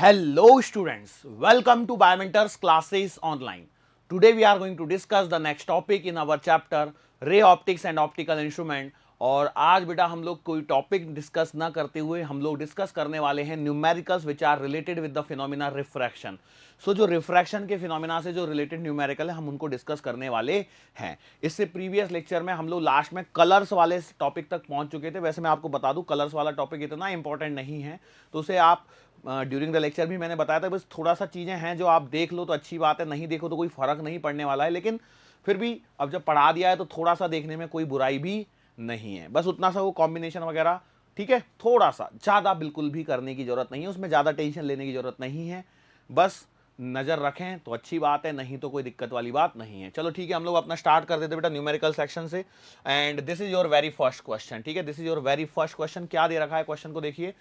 Hello students, welcome to Biomentors classes online. Today we are going to discuss the next topic in our chapter ray optics and optical instrument. और आज बेटा हम लोग कोई topic discuss ना करते हुए हम लोग डिस्कस करने वाले हैं numericals which are related with the phenomena refraction. So जो रिफ्रैक्शन के फिनोमिना से जो रिलेटेड न्यूमेरिकल है हम उनको डिस्कस करने वाले हैं. इससे प्रीवियस लेक्चर में हम लोग लास्ट में कलर्स वाले टॉपिक तक पहुंच चुके थे. वैसे मैं आपको बता दूं कलर्स वाला टॉपिक इतना इंपॉर्टेंट नहीं है, तो उसे आप ड्यूरिंग द लेक्चर भी मैंने बताया था. बस थोड़ा सा चीज़ें हैं जो आप देख लो तो अच्छी बात है, नहीं देखो तो कोई फर्क नहीं पड़ने वाला है. लेकिन फिर भी अब जब पढ़ा दिया है तो थोड़ा सा देखने में कोई बुराई भी नहीं है. बस उतना सा वो कॉम्बिनेशन वगैरह ठीक है, थोड़ा सा, ज़्यादा बिल्कुल भी करने की जरूरत नहीं है, उसमें ज़्यादा टेंशन लेने की जरूरत नहीं है. बस नज़र रखें तो अच्छी बात है, नहीं तो कोई दिक्कत वाली बात नहीं है. चलो ठीक है, हम लोग अपना स्टार्ट कर देते बेटा न्यूमेरिकल सेक्शन से. And this is your very first question. ठीक है, this is your very first question. क्या दे रखा है क्वेश्चन को देखिए.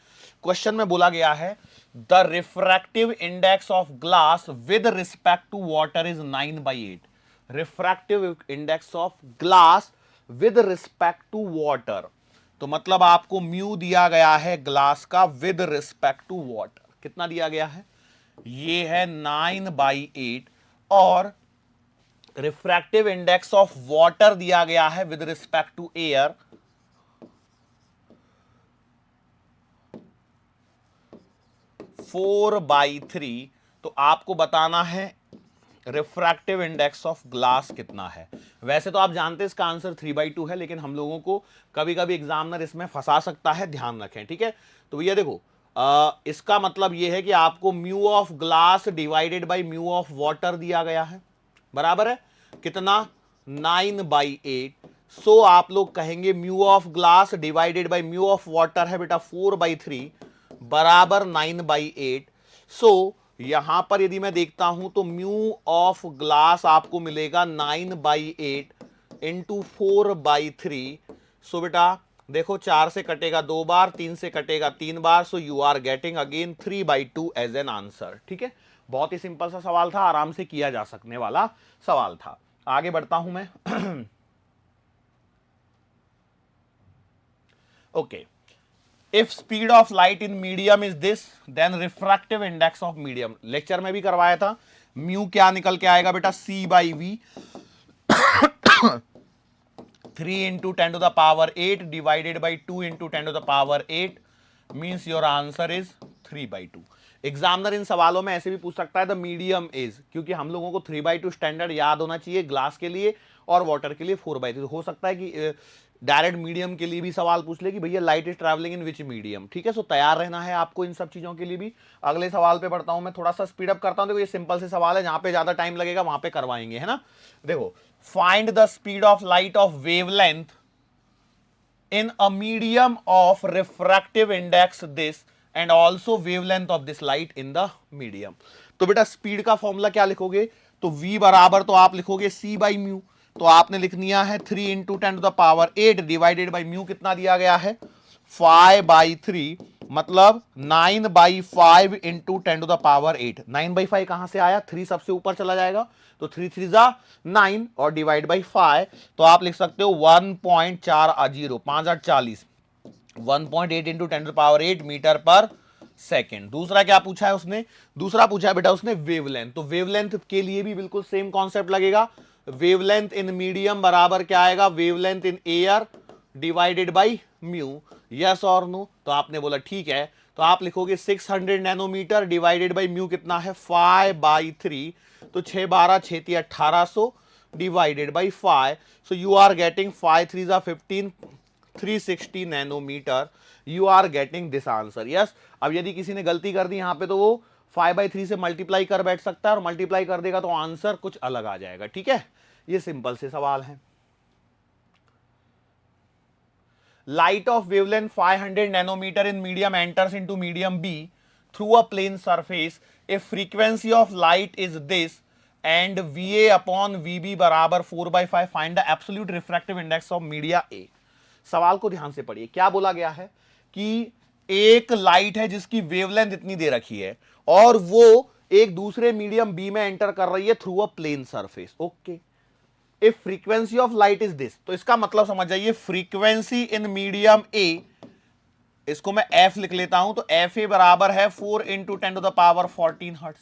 क्वेश्चन में बोला गया है the refractive index of glass with respect to water is 9/8. Refractive index of glass with respect to water, तो मतलब आपको म्यू दिया गया है ग्लास का विद रिस्पेक्ट टू वाटर. कितना दिया गया है? ये है 9/8. और रिफ्रैक्टिव इंडेक्स ऑफ वाटर दिया गया है विद रिस्पेक्ट टू एयर 4/3. तो आपको बताना है रिफ्रैक्टिव इंडेक्स ऑफ ग्लास कितना है. वैसे तो आप जानते हैं इसका आंसर 3/2 है, लेकिन हम लोगों को कभी कभी एग्जामिनर इसमें फंसा सकता है, ध्यान रखें. ठीक है, तो भैया देखो इसका मतलब यह है कि आपको mu of glass divided by mu of water दिया गया है, बराबर है कितना? 9/8. सो आप लोग कहेंगे mu of glass divided by mu of water है बेटा 4/3 बराबर 9/8. सो यहां पर यदि मैं देखता हूं तो म्यू ऑफ ग्लास आपको मिलेगा 9/8 इंटू 4/3. सो बेटा देखो 4 से कटेगा 2 बार, 3 से कटेगा 3 बार. So you are getting again 3/2 as an answer. ठीक है, बहुत ही सिंपल सा सवाल था, आराम से किया जा सकने वाला सवाल था. आगे बढ़ता हूं मैं. Okay, if speed of light in medium is this then refractive index of medium. Lecture में भी करवाया था. म्यू क्या निकल के आएगा बेटा? C/V 3 into 10 to the power 8 divided by 2 into 10 to the power 8 means your answer is 3/2. Examiner इन सवालों में ऐसे भी पूछ सकता है द मीडियम इज, क्योंकि हम लोगों को 3/2 स्टैंडर्ड याद होना चाहिए ग्लास के लिए और वाटर के लिए 4/3. हो सकता है कि डायरेक्ट मीडियम के लिए भी सवाल पूछ ले कि भैया light is travelling in which medium. ठीक है, सो तैयार रहना है आपको इन सब चीजों के लिए भी. अगले सवाल पे बढ़ता हूं मैं, थोड़ा सा स्पीड अप करता हूं. देखो ये सिंपल से सवाल है, जहां पे ज्यादा टाइम लगेगा वहां पे करवाएंगे, है ना. देखो, find the speed of light of wavelength in a medium of refractive index this and also wavelength of this light in the medium. तो बेटा स्पीड का फॉर्मूला क्या लिखोगे? तो v बराबर तो आप लिखोगे C/म्यू. तो आपने लिख लिया है 3 into 10 to the power 8 divided by mu कितना दिया गया है? 5/3, मतलब 9/5 इंटू 10 टू द पावर 8. 9/5 कहां से आया? 3 सबसे ऊपर चला जाएगा, तो 3 3 जा 9 और डिवाइड बाई 5. तो आप लिख सकते हो 1.40, 5/8 1.8 इंटू 10 टू पावर 8 मीटर पर सेकेंड. दूसरा क्या पूछा है उसने? दूसरा पूछा है बेटा उसने वेवलेंथ. तो वेवलेंथ के लिए भी बिल्कुल सेम कॉन्सेप्ट लगेगा. वेवलेंथ इन मीडियम बराबर क्या आएगा? Wavelength in air divided by mu. Yes और नो? तो आपने बोला ठीक है, तो आप लिखोगे 600 नैनोमीटर डिवाइडेड बाई म्यू कितना है? 5/3. तो 6 12 6 3 1800 divided by 5. So you are getting 5 3 15 360 nanometre. You are getting this answer. Yes, अब यदि किसी ने गलती कर दी यहां पे तो वो 5/3 से मल्टीप्लाई कर बैठ सकता है, और मल्टीप्लाई कर देगा तो आंसर कुछ अलग आ जाएगा. ठीक है, ये सिंपल से सवाल है. Light of wavelength 500 nanometer in medium enters into medium B through a plane surface. If frequency of light is this and VA upon VB बराबर 4/5, find the absolute refractive index of media A. सवाल को ध्यान से पढ़िए. क्या बोला गया है कि एक लाइट है जिसकी वेवलेंथ इतनी दे रखी है और वो एक दूसरे मीडियम बी में एंटर कर रही है through a plane surface. Okay, if frequency of light is this, तो इसका मतलब समझ जाइए फ्रीक्वेंसी इन मीडियम ए इसको मैं एफ लिख लेता हूं, तो एफ ए बराबर है 4 इंटू 10⁻14 हर्ट्ज।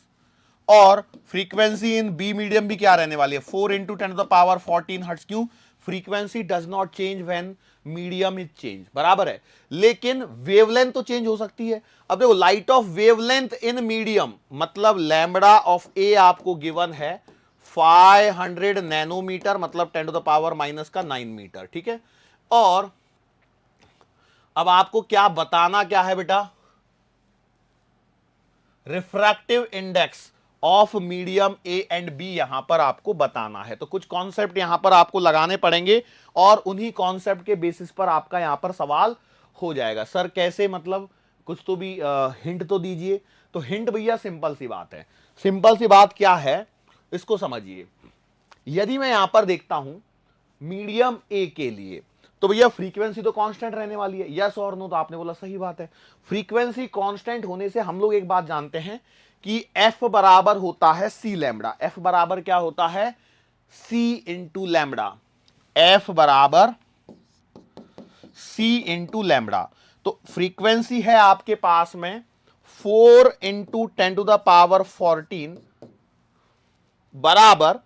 और फ्रीक्वेंसी इन बी मीडियम भी क्या रहने वाली है, 4 इंटू 10⁻14 हर्ट्ज। क्यों? Frequency does not change when medium is change, बराबर है, लेकिन वेवलेंथ तो चेंज हो सकती है। अब देखो, light of wavelength in medium मतलब लैम्बडा ऑफ ए आपको गिवन है 500 नैनोमीटर, मतलब 10⁻⁻9 मीटर, ठीक है। और अब आपको क्या बताना क्या है बेटा, refractive index of medium A and B यहां पर आपको बताना है। तो कुछ कॉन्सेप्ट यहां पर आपको लगाने पड़ेंगे और उन्हीं कॉन्सेप्ट के बेसिस पर आपका यहां पर सवाल हो जाएगा। सर कैसे, मतलब कुछ तो भी हिंट तो दीजिए। तो हिंट भैया सिंपल सी बात है। सिंपल सी बात क्या है, इसको समझिए। यदि मैं यहां पर देखता हूं मीडियम ए के लिए, तो भैया फ्रीक्वेंसी तो कांस्टेंट रहने वाली है, यस और नो, तो आपने बोला सही बात है। फ्रीक्वेंसी कांस्टेंट होने से हम लोग एक बात जानते हैं कि एफ बराबर होता है सी लैम्बडा। एफ बराबर क्या होता है, सी इंटू लैम्बडा। एफ बराबर सी इंटू लैम्बडा। तो फ्रीक्वेंसी है आपके पास में 4 इंटू 10⁻14 बराबर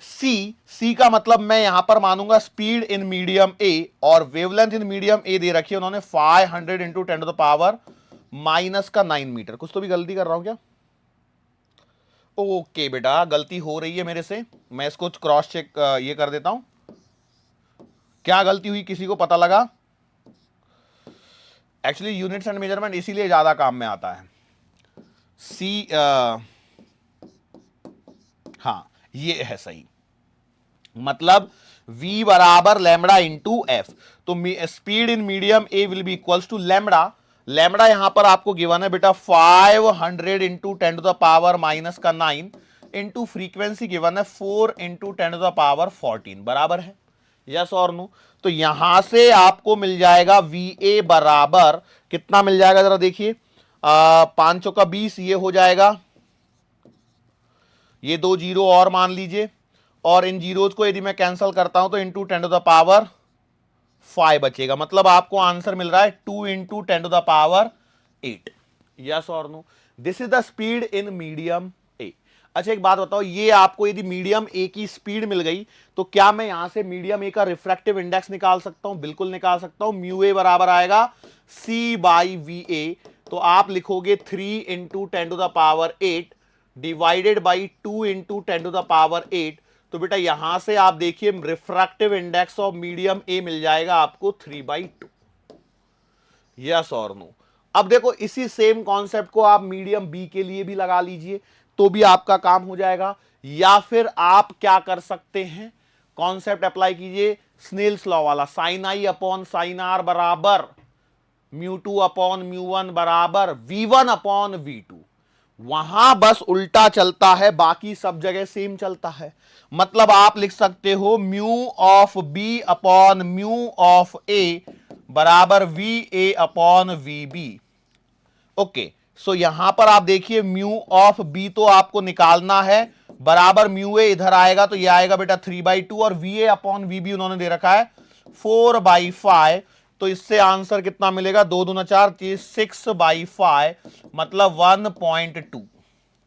सी का मतलब मैं यहां पर मानूंगा स्पीड इन मीडियम ए, और वेवलेंथ इन मीडियम ए दे रखी है उन्होंने 500 इंटू 10⁻⁻9 मीटर। कुछ तो भी गलती कर रहा हूं क्या? ओके बेटा, गलती हो रही है मेरे से, मैं इसको क्रॉस चेक ये कर देता हूं। क्या गलती हुई, किसी को पता लगा? एक्चुअली यूनिट्स एंड मेजरमेंट इसीलिए ज्यादा काम में आता है। सी हाँ, ये है सही, मतलब v बराबर लैम्बडा इंटू एफ। तो speed in medium A will be equals to lambda. Lambda यहां पर आपको गिवन है बेटा 500 इंटू 10⁻⁻9 इंटू फ्रीक्वेंसी गिवन है 4 इंटू 10⁻14, बराबर है, यस और नो। तो यहां से आपको मिल जाएगा वी ए बराबर कितना मिल जाएगा, जरा देखिए, 5 का 20, ये हो जाएगा, ये 2 जीरो और मान लीजिए, और इन जीरोज को यदि मैं कैंसिल करता हूं तो इंटू 10⁻5 बचेगा, मतलब आपको आंसर मिल रहा है 2 इंटू 10⁻8, यस और no. This is the speed in medium A. अच्छा एक बात बताओ, ये आपको यदि मीडियम ए की स्पीड मिल गई तो क्या मैं यहां से मीडियम ए का रिफ्रैक्टिव इंडेक्स निकाल सकता हूं? बिल्कुल निकाल सकता हूं। म्यू ए बराबर आएगा सी बाई वी ए। तो आप लिखोगे 3 इंटू 10⁻8 डिवाइडेड बाई 2 इंटू 10⁻8। तो बेटा यहां से आप देखिए refractive index of medium A मिल जाएगा आपको 3/2, यस और नो। अब देखो इसी सेम कॉन्सेप्ट को आप मीडियम बी के लिए भी लगा लीजिए तो भी आपका काम हो जाएगा, या फिर आप क्या कर सकते हैं, कॉन्सेप्ट अप्लाई कीजिए स्नेल्स लॉ वाला, sine i upon sine r बराबर μ2 अपॉन μ1 बराबर v1 अपॉन v2। वहां बस उल्टा चलता है, बाकी सब जगह सेम चलता है। मतलब आप लिख सकते हो mu of B upon mu of A बराबर V A upon we B. Okay, so यहां पर आप देखिए म्यू ऑफ बी तो आपको निकालना है, बराबर म्यू ए इधर आएगा तो ये आएगा बेटा 3/2, और v A upon we B उन्होंने दे रखा है 4/5। तो इससे आंसर कितना मिलेगा, 2 दूना 4, 6/5, मतलब 1.2।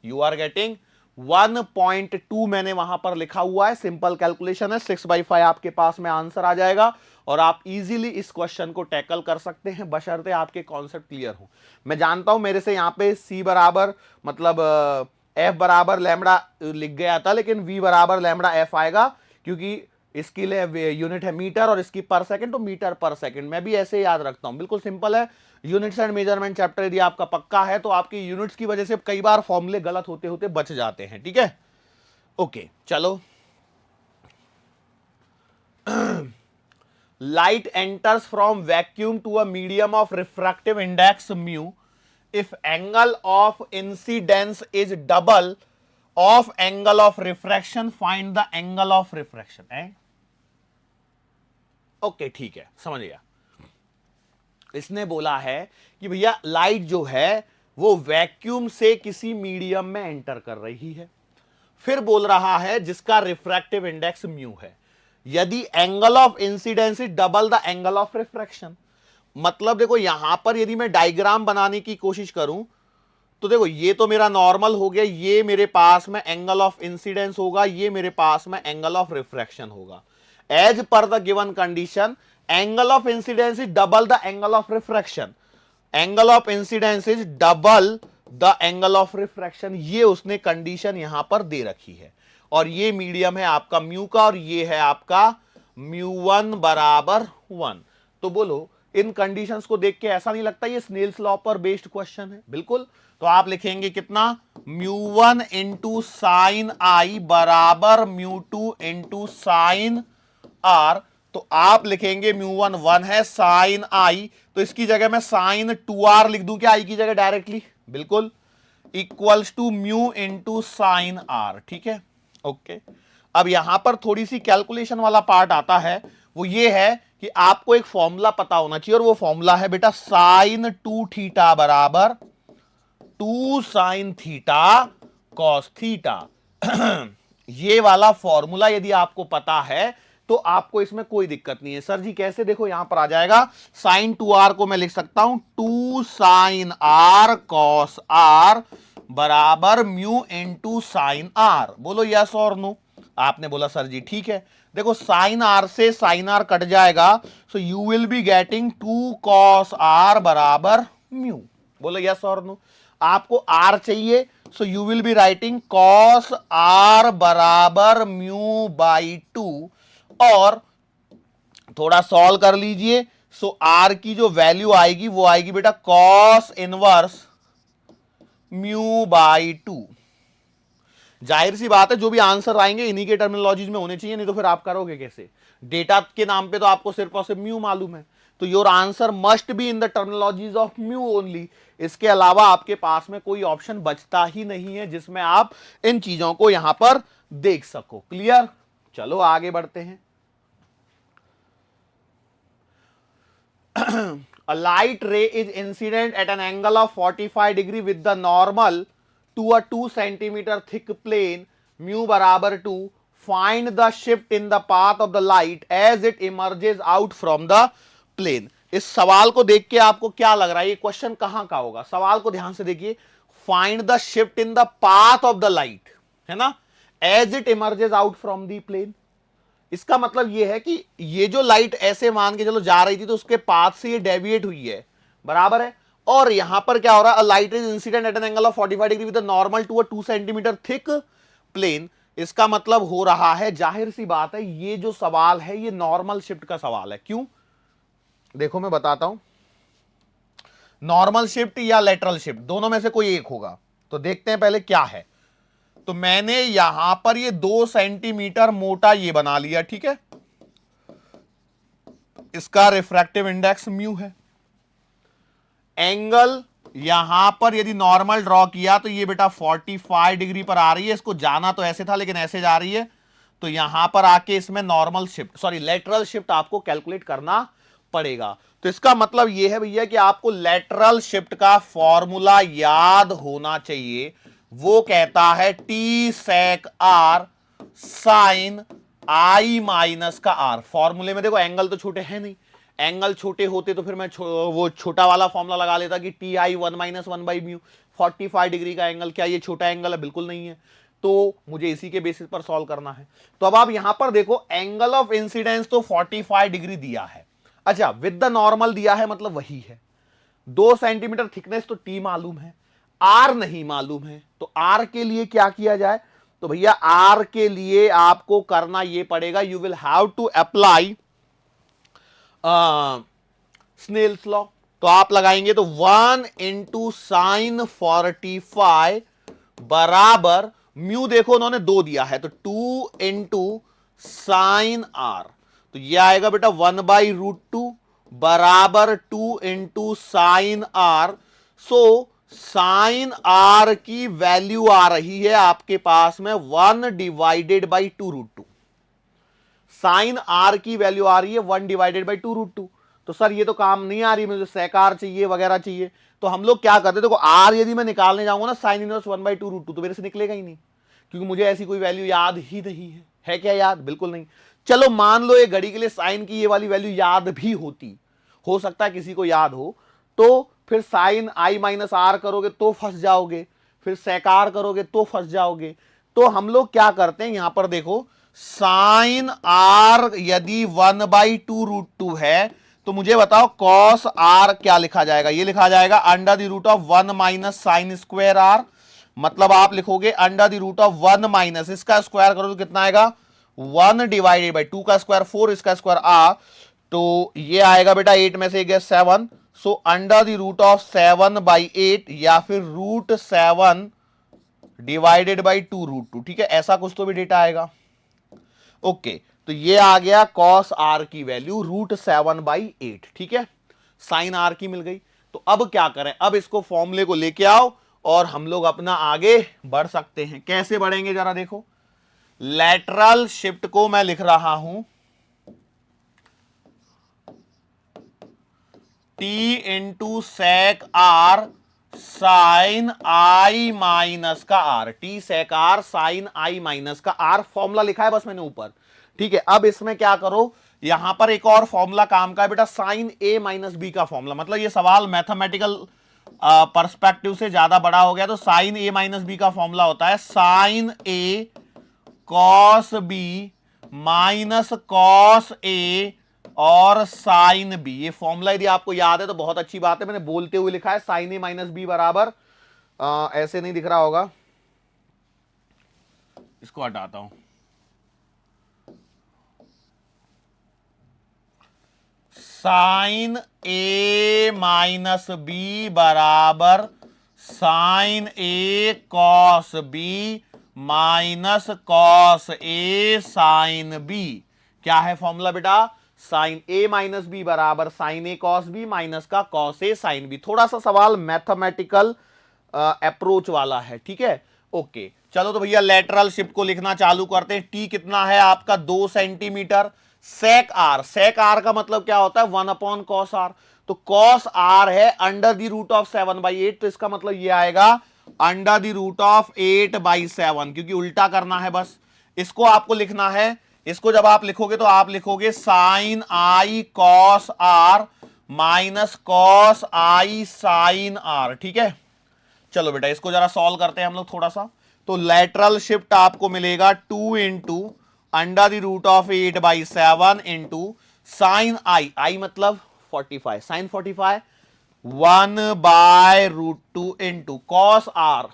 यू आर गेटिंग 1.2 मैंने वहां पर लिखा हुआ है, सिंपल कैलकुलेशन है, 6/5 आपके पास में आंसर आ जाएगा और आप इजीली इस क्वेश्चन को टैकल कर सकते हैं, बशर्ते आपके कॉन्सेप्ट क्लियर हो। मैं जानता हूं मेरे से यहां पे सी बराबर मतलब एफ बराबर लैम्बडा लिख गया था, लेकिन वी बराबर लैम्बडा एफ आएगा क्योंकि इसके लिए यूनिट है मीटर और इसकी पर सेकंड, तो मीटर पर सेकंड मैं भी ऐसे याद रखता हूं, बिल्कुल सिंपल है। यूनिट्स एंड मेजरमेंट चैप्टर यदि आपका पक्का है तो आपकी यूनिट्स की वजह से कई बार फॉर्मूले गलत होते होते बच जाते हैं, ठीक है। ओके चलो, light enters from vacuum to a medium of refractive index mu if angle of incidence is double of angle of refraction, find the angle of refraction है। ओके ठीक है, समझ गया। इसने बोला है कि भैया लाइट जो है वो वैक्यूम से किसी मीडियम में एंटर कर रही है, फिर बोल रहा है जिसका रिफ्रैक्टिव इंडेक्स म्यू है, यदि angle of incidence is double the angle of refraction. मतलब देखो यहां पर यदि मैं डायग्राम बनाने की कोशिश करूं तो देखो ये तो मेरा नॉर्मल हो गया, ये मेरे पास में एंगल ऑफ इंसिडेंस होगा, ये मेरे पास में एंगल ऑफ रिफ्रैक्शन होगा। As per the given condition angle of incidence is double the angle of refraction, angle of incidence is double the angle of refraction, ये उसने कंडीशन यहां पर दे रखी है। और ये मीडियम है आपका म्यू का और ये है आपका μ1 बराबर 1। तो बोलो इन कंडीशंस को देख के ऐसा नहीं लगता ये स्नेल्स लॉ पर बेस्ड क्वेश्चन है? बिल्कुल। तो आप लिखेंगे कितना, μ1 इंटू साइन आई बराबर μ2 इंटू साइन आर। तो आप लिखेंगे μ1 1 है, साइन आई तो इसकी जगह मैं साइन 2r लिख दूं क्या आई की जगह डायरेक्टली? बिल्कुल। Equals to mu into sine r. ठीक है, ओके। अब यहां पर थोड़ी सी कैलकुलेशन वाला पार्ट आता है, वो ये है कि आपको एक फॉर्मूला पता होना चाहिए और वो फॉर्मूला है बेटा साइन 2 थीटा बराबर 2 साइन थीटा कॉस थीटा। ये वाला फॉर्मूला यदि आपको पता है तो आपको इसमें कोई दिक्कत नहीं है। सर जी कैसे? देखो यहां पर आ जाएगा साइन 2r को मैं लिख सकता हूं 2 साइन r कॉस r बराबर म्यू इंटू साइन r। बोलो यस और नो? आपने बोला सर जी ठीक है। देखो साइन r से साइन r कट जाएगा, so you will be getting 2 cos r बराबर म्यू। बोलो यस और नो? आपको r चाहिए, so you will be writing cos r बराबर म्यू बाई 2। और थोड़ा सॉल्व कर लीजिए, सो r की जो वैल्यू आएगी वो आएगी बेटा कॉस इनवर्स म्यू बाई 2। जाहिर सी बात है जो भी आंसर आएंगे इन्हीं के टर्मिनोलॉजीज में होने चाहिए, नहीं तो फिर आप करोगे कैसे? डेटा के नाम पे तो आपको सिर्फ और सिर्फ म्यू मालूम है, तो your answer must be in the terminologies of mu only. इसके अलावा आपके पास में कोई ऑप्शन बचता ही नहीं है जिसमें आप इन चीजों को यहां पर देख सको। क्लियर? चलो आगे बढ़ते हैं। A light ray is incident at an angle of 45 degree with the normal to a 2 centimeter thick plane mu बराबर 2. Find the shift in the path of the light as it emerges out from the plane. इस सवाल को देख के आपको क्या लग रहा है ये क्वेश्चन कहां का होगा? सवाल को ध्यान से देखिए। Find the shift in the path of the light, है ना, as it emerges out from the plane. इसका मतलब यह है कि ये जो लाइट ऐसे मान के चलो जा रही थी तो उसके पाथ से ये डेविएट हुई है, बराबर है। और यहां पर क्या हो रहा है? A light is incident at an angle of 45 degree with normal to a 2 centimetre thick plane. इसका मतलब हो रहा है, जाहिर सी बात है, ये जो सवाल है ये नॉर्मल शिफ्ट का सवाल है। क्यों? देखो मैं बताता हूं, नॉर्मल शिफ्ट या लेटरल शिफ्ट दोनों में से कोई एक होगा। तो देखते हैं पहले क्या है। तो मैंने यहां पर ये 2 सेंटीमीटर मोटा ये बना लिया, ठीक है, इसका रिफ्रैक्टिव इंडेक्स म्यू है। एंगल यहां पर यदि नॉर्मल ड्रॉ किया तो ये बेटा 45 डिग्री पर आ रही है। इसको जाना तो ऐसे था लेकिन ऐसे जा रही है, तो यहां पर आके इसमें normal shift sorry lateral shift आपको कैलकुलेट करना पड़ेगा। तो इसका मतलब यह है भैया कि आपको लेटरल शिफ्ट का फॉर्मूला याद होना चाहिए। वो कहता है t sec are sine I minus का आर। फॉर्मूले में देखो एंगल तो छोटे हैं नहीं, एंगल छोटे होते तो फिर मैं वो छोटा वाला फॉर्मूला लगा लेता कि T I 1 minus 1 by mu. 45 degree का एंगल, क्या ये छोटा एंगल है? बिल्कुल नहीं है। तो मुझे इसी के बेसिस पर सॉल्व करना है। तो अब आप यहां पर देखो एंगल ऑफ इंसिडेंस तो 45 डिग्री दिया है, अच्छा विद द नॉर्मल दिया है, मतलब वही है। 2 सेंटीमीटर थिकनेस तो टी मालूम है, आर नहीं मालूम है। तो आर के लिए क्या किया जाए? तो भैया आर के लिए आपको करना यह पड़ेगा, you will have to apply Snell's law. तो आप लगाएंगे तो 1 इंटू साइन 45 बराबर म्यू, देखो उन्होंने 2 दिया है तो 2 इंटू साइन आर, तो यह आएगा बेटा 1/√2 बराबर 2 into sine r. So sine r की वैल्यू आ रही है आपके पास में 1 डिवाइडेड बाई 2√2। साइन आर की वैल्यू आ रही है 1 डिवाइडेड बाई 2√2। तो सर ये तो काम नहीं आ रही, मुझे सेक आर चाहिए वगैरह चाहिए। तो हम लोग क्या करते हैं, देखो आर यदि मैं निकालने जाऊंगा ना साइन इनवर्स 1/2√2 तो मेरे से निकलेगा ही नहीं, क्योंकि मुझे ऐसी कोई वैल्यू याद ही नहीं है क्या याद? बिल्कुल नहीं। चलो मान लो ये घड़ी के लिए साइन की ये वाली वैल्यू याद भी होती, हो सकता है किसी को याद हो, तो फिर साइन आई माइनस आर करोगे तो फंस जाओगे, फिर सेकार करोगे तो फंस जाओगे। तो हम लोग क्या करते हैं, यहां पर देखो, साइन आर यदि 1/2√2 है तो मुझे बताओ कॉस आर क्या लिखा जाएगा। ये लिखा जाएगा under the root of 1 minus sine square r. मतलब आप लिखोगे under the root of 1 minus, इसका स्क्वायर करो तो कितना आएगा, 1 डिवाइडेड बाई 2 का स्क्वायर 4, इसका स्क्वायर आर, तो ये आएगा बेटा 8 में से गया 7। So under the root of 7/8 या फिर √7 डिवाइडेड बाई 2√2। ठीक है, ऐसा कुछ तो भी डेटा आएगा। ओके, तो ये आ गया कॉस आर की वैल्यू √7/8। ठीक है, साइन आर की मिल गई। तो अब क्या करें, अब इसको फॉर्मूले को लेके आओ और हम लोग अपना आगे बढ़ सकते हैं। कैसे बढ़ेंगे जरा देखो, लैटरल शिफ्ट को मैं लिख रहा हूं T into sec are sine I minus का R, T sec are sine I minus का आर, फॉर्मूला लिखा है बस मैंने ऊपर। ठीक है, अब इसमें क्या करो, यहां पर एक और फॉर्मूला काम का है बेटा, साइन ए माइनस बी का फॉर्मूला। मतलब ये सवाल मैथमेटिकल पर्सपेक्टिव से ज्यादा बड़ा हो गया, तो साइन ए माइनस बी का फॉर्मूला होता है sign A cos B minus cos A और साइन बी। ये फॉर्मूला यदि आपको याद है तो बहुत अच्छी बात है, मैंने बोलते हुए लिखा है साइन ए माइनस बी बराबर, ऐसे नहीं दिख रहा होगा, इसको हटाता हूं, साइन ए माइनस बी बराबर sine A cos B minus cos A sine B. क्या है फॉर्मूला बेटा, साइन ए माइनस बी बराबर साइन ए कॉस बी माइनस का कॉस ए साइन बी। थोड़ा सा सवाल मैथमेटिकल अप्रोच वाला है। ठीक है, ओके, चलो तो भैया लेटरल शिफ्ट को लिखना चालू करते हैं। टी कितना है आपका 2 सेंटीमीटर। सेक आर का मतलब क्या होता है, 1 कॉस आर। तो कॉस आर है अंडर द रूट ऑफ 7/8, तो इसका मतलब ये आएगा अंडर द रूट ऑफ 8/7, क्योंकि उल्टा करना है बस। इसको आपको लिखना है, इसको जब आप लिखोगे तो आप लिखोगे sine i cos r minus cos i sine r. ठीक है, चलो बेटा इसको जरा सॉल्व करते हैं हम लोग थोड़ा सा। तो लेटरल शिफ्ट आपको मिलेगा 2 into under the root of 8/7 into sine i मतलब 45, sine 45 1/√2 into cos r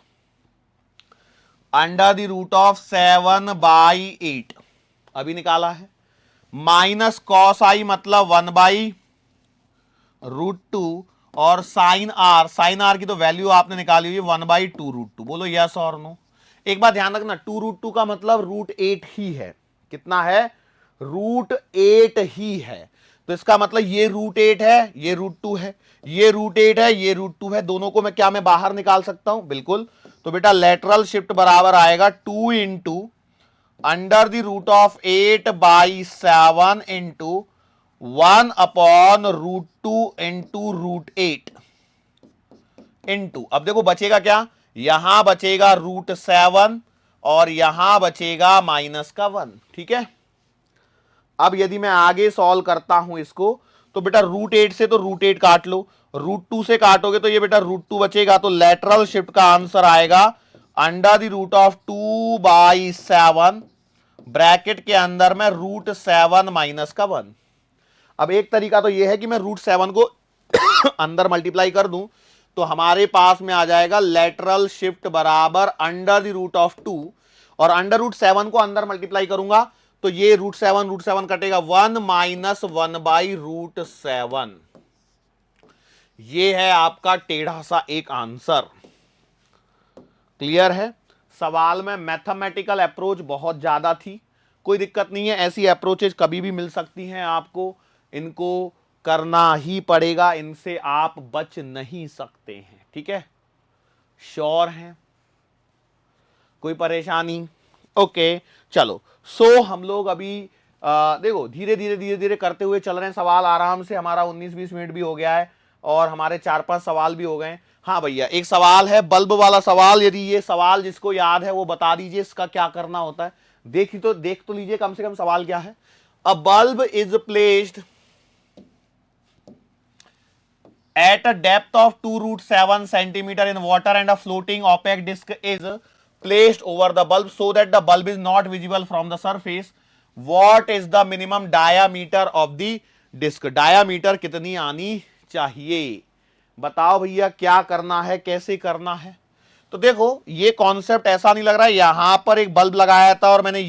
under the root of 7/8 अभी निकाला है, माइनस कॉस आई मतलब 1/√2 और साइन आर की तो वैल्यू आपने निकाली हुई 1/2√2। बोलो यस और नो। एक बात ध्यान रखना, 2√2 का मतलब √8 ही है। कितना है, √8 ही है। तो इसका मतलब ये √8 है, ये √2 है, ये √8 है, ये √2 है। दोनों को मैं बाहर निकाल सकता हूं, बिल्कुल। तो बेटा लेटरल शिफ्ट बराबर आएगा 2 into under the root of 8/7 into 1/√2 into √8 into, अब देखो बचेगा क्या, यहां बचेगा √7 और यहां बचेगा माइनस का 1। ठीक है, अब यदि मैं आगे सॉल्व करता हूं इसको, तो बेटा √8 से तो √8 काट लो, √2 से काटोगे तो ये बेटा √2 बचेगा। तो लेटरल शिफ्ट का आंसर आएगा under the root of 2/7 bracket के अंदर में √7 माइनस का 1। अब एक तरीका तो यह है कि मैं √7 को अंदर मल्टीप्लाई कर दूं, तो हमारे पास में आ जाएगा लेटरल शिफ्ट बराबर अंडर द रूट ऑफ 2, और अंडर √7 को अंदर मल्टीप्लाई करूंगा तो ये √7 कटेगा, 1 माइनस 1/√7। ये है आपका टेढ़ा सा एक आंसर। क्लियर है, सवाल में मैथमेटिकल अप्रोच बहुत ज्यादा थी, कोई दिक्कत नहीं है, ऐसी अप्रोचेज कभी भी मिल सकती हैं आपको, इनको करना ही पड़ेगा, इनसे आप बच नहीं सकते हैं। ठीक है, श्योर हैं, कोई परेशानी? ओके, चलो। सो हम लोग अभी देखो धीरे धीरे करते हुए चल रहे हैं, सवाल आराम से, हमारा 19-20 मिनट भी हो गया है और हमारे 4-5 सवाल भी हो गए। हाँ भैया, एक सवाल है बल्ब वाला सवाल, यदि ये सवाल जिसको याद है वो बता दीजिए इसका क्या करना होता है। देख तो लीजिए कम से कम सवाल क्या है। अ bulb is placed at a depth of 2√7 centimeter in water and a floating opaque disc is placed over the bulb so that the bulb is not visible from the surface. What is the minimum diameter of the disc? diameter कितनी आनी चाहिए? बताओ भैया क्या करना है, कैसे करना है? तो देखो ये कॉन्सेप्ट ऐसा नहीं लग रहा है, यहां पर एक बल्ब लगाया था और मैंने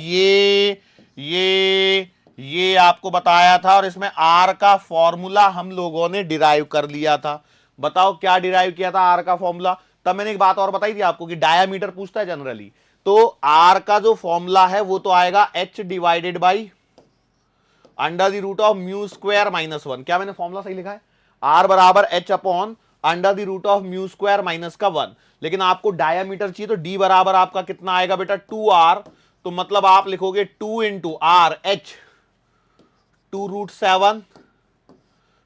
ये आपको बताया था और इसमें आर का फॉर्मूला हम लोगों ने डिराइव कर लिया था। बताओ क्या डिराइव किया था आर का फॉर्मूला? तब मैंने एक बात और बताई थी आपको कि डायामीटर पूछता है जनरली, तो आर का जो फॉर्मूला है वो तो आएगा h divided by under the root of mu square minus 1। क्या मैंने फॉर्मूला सही लिखा है? आर बराबर h upon under the root of mu square minus का 1। लेकिन आपको डायामीटर चाहिए तो डी बराबर आपका कितना आएगा बेटा? 2r। तो मतलब आप लिखोगे 2 into r h 2√7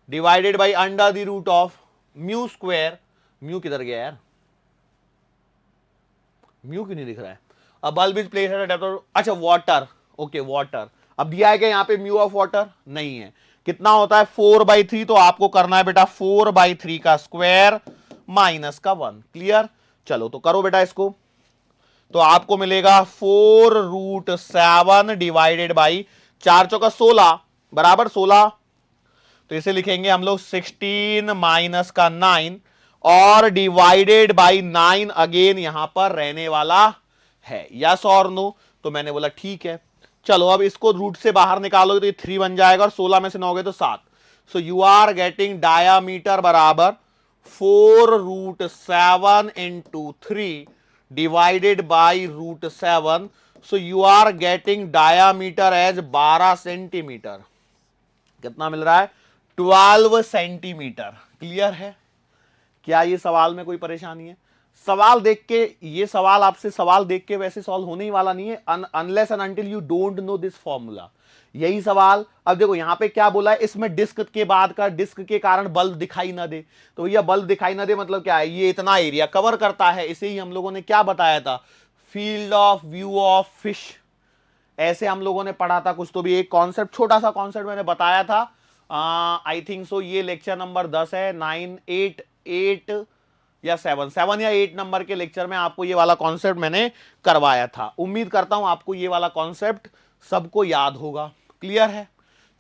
divided by under the root of mu square. Mu किधर गया यार? म्यू क्यों नहीं दिख रहा है? अब bulb is placed at depth, अच्छा वाटर, ओके वाटर। अब दिया है क्या यहाँ पे म्यू ऑफ वाटर? नहीं है। कितना होता है? 4/3। तो आपको करना है बेटा 4/3 का स्क्वायर माइनस का 1। क्लियर? चलो तो करो बेटा इसको, तो आपको मिलेगा 4√7 डिवाइडेड बाई 4 चौका 16 बराबर 16। तो इसे लिखेंगे हम लोग 16 माइनस का 9 और डिवाइडेड बाई 9 अगेन यहां पर रहने वाला है। यस और नो? तो मैंने बोला ठीक है। चलो अब इसको रूट से बाहर निकालोगे तो ये 3 बन जाएगा और 16 में से 9 गए तो 7। So you are getting diameter बराबर 4√7 into 3 divided by √7. So you are getting diameter as 12 centimetre. कितना मिल रहा है? 12 सेंटीमीटर। क्लियर है? क्या ये सवाल में कोई परेशानी है? सवाल देख के, ये सवाल आपसे सवाल देख के वैसे सॉल्व होने ही वाला नहीं है unless and until you don't know this formula. यही सवाल, अब देखो यहां पे क्या बोला है, इसमें डिस्क के बाद का डिस्क के कारण बल्ब दिखाई ना दे। तो भैया बल्ब दिखाई ना दे मतलब क्या है? ये इतना एरिया कवर करता है। इसे ही हम लोगों ने क्या बताया था? Field of view of fish. ऐसे हम लोगों ने पढ़ा था कुछ, तो भी एक कॉन्सेप्ट, छोटा सा कॉन्सेप्ट मैंने बताया था। आई थिंक सो ये लेक्चर नंबर 10 है, 9, 8 या 7 या 8 नंबर के लेक्चर में आपको ये वाला कॉन्सेप्ट मैंने करवाया था। उम्मीद करता हूं आपको ये वाला कॉन्सेप्ट सबको याद होगा। क्लियर है?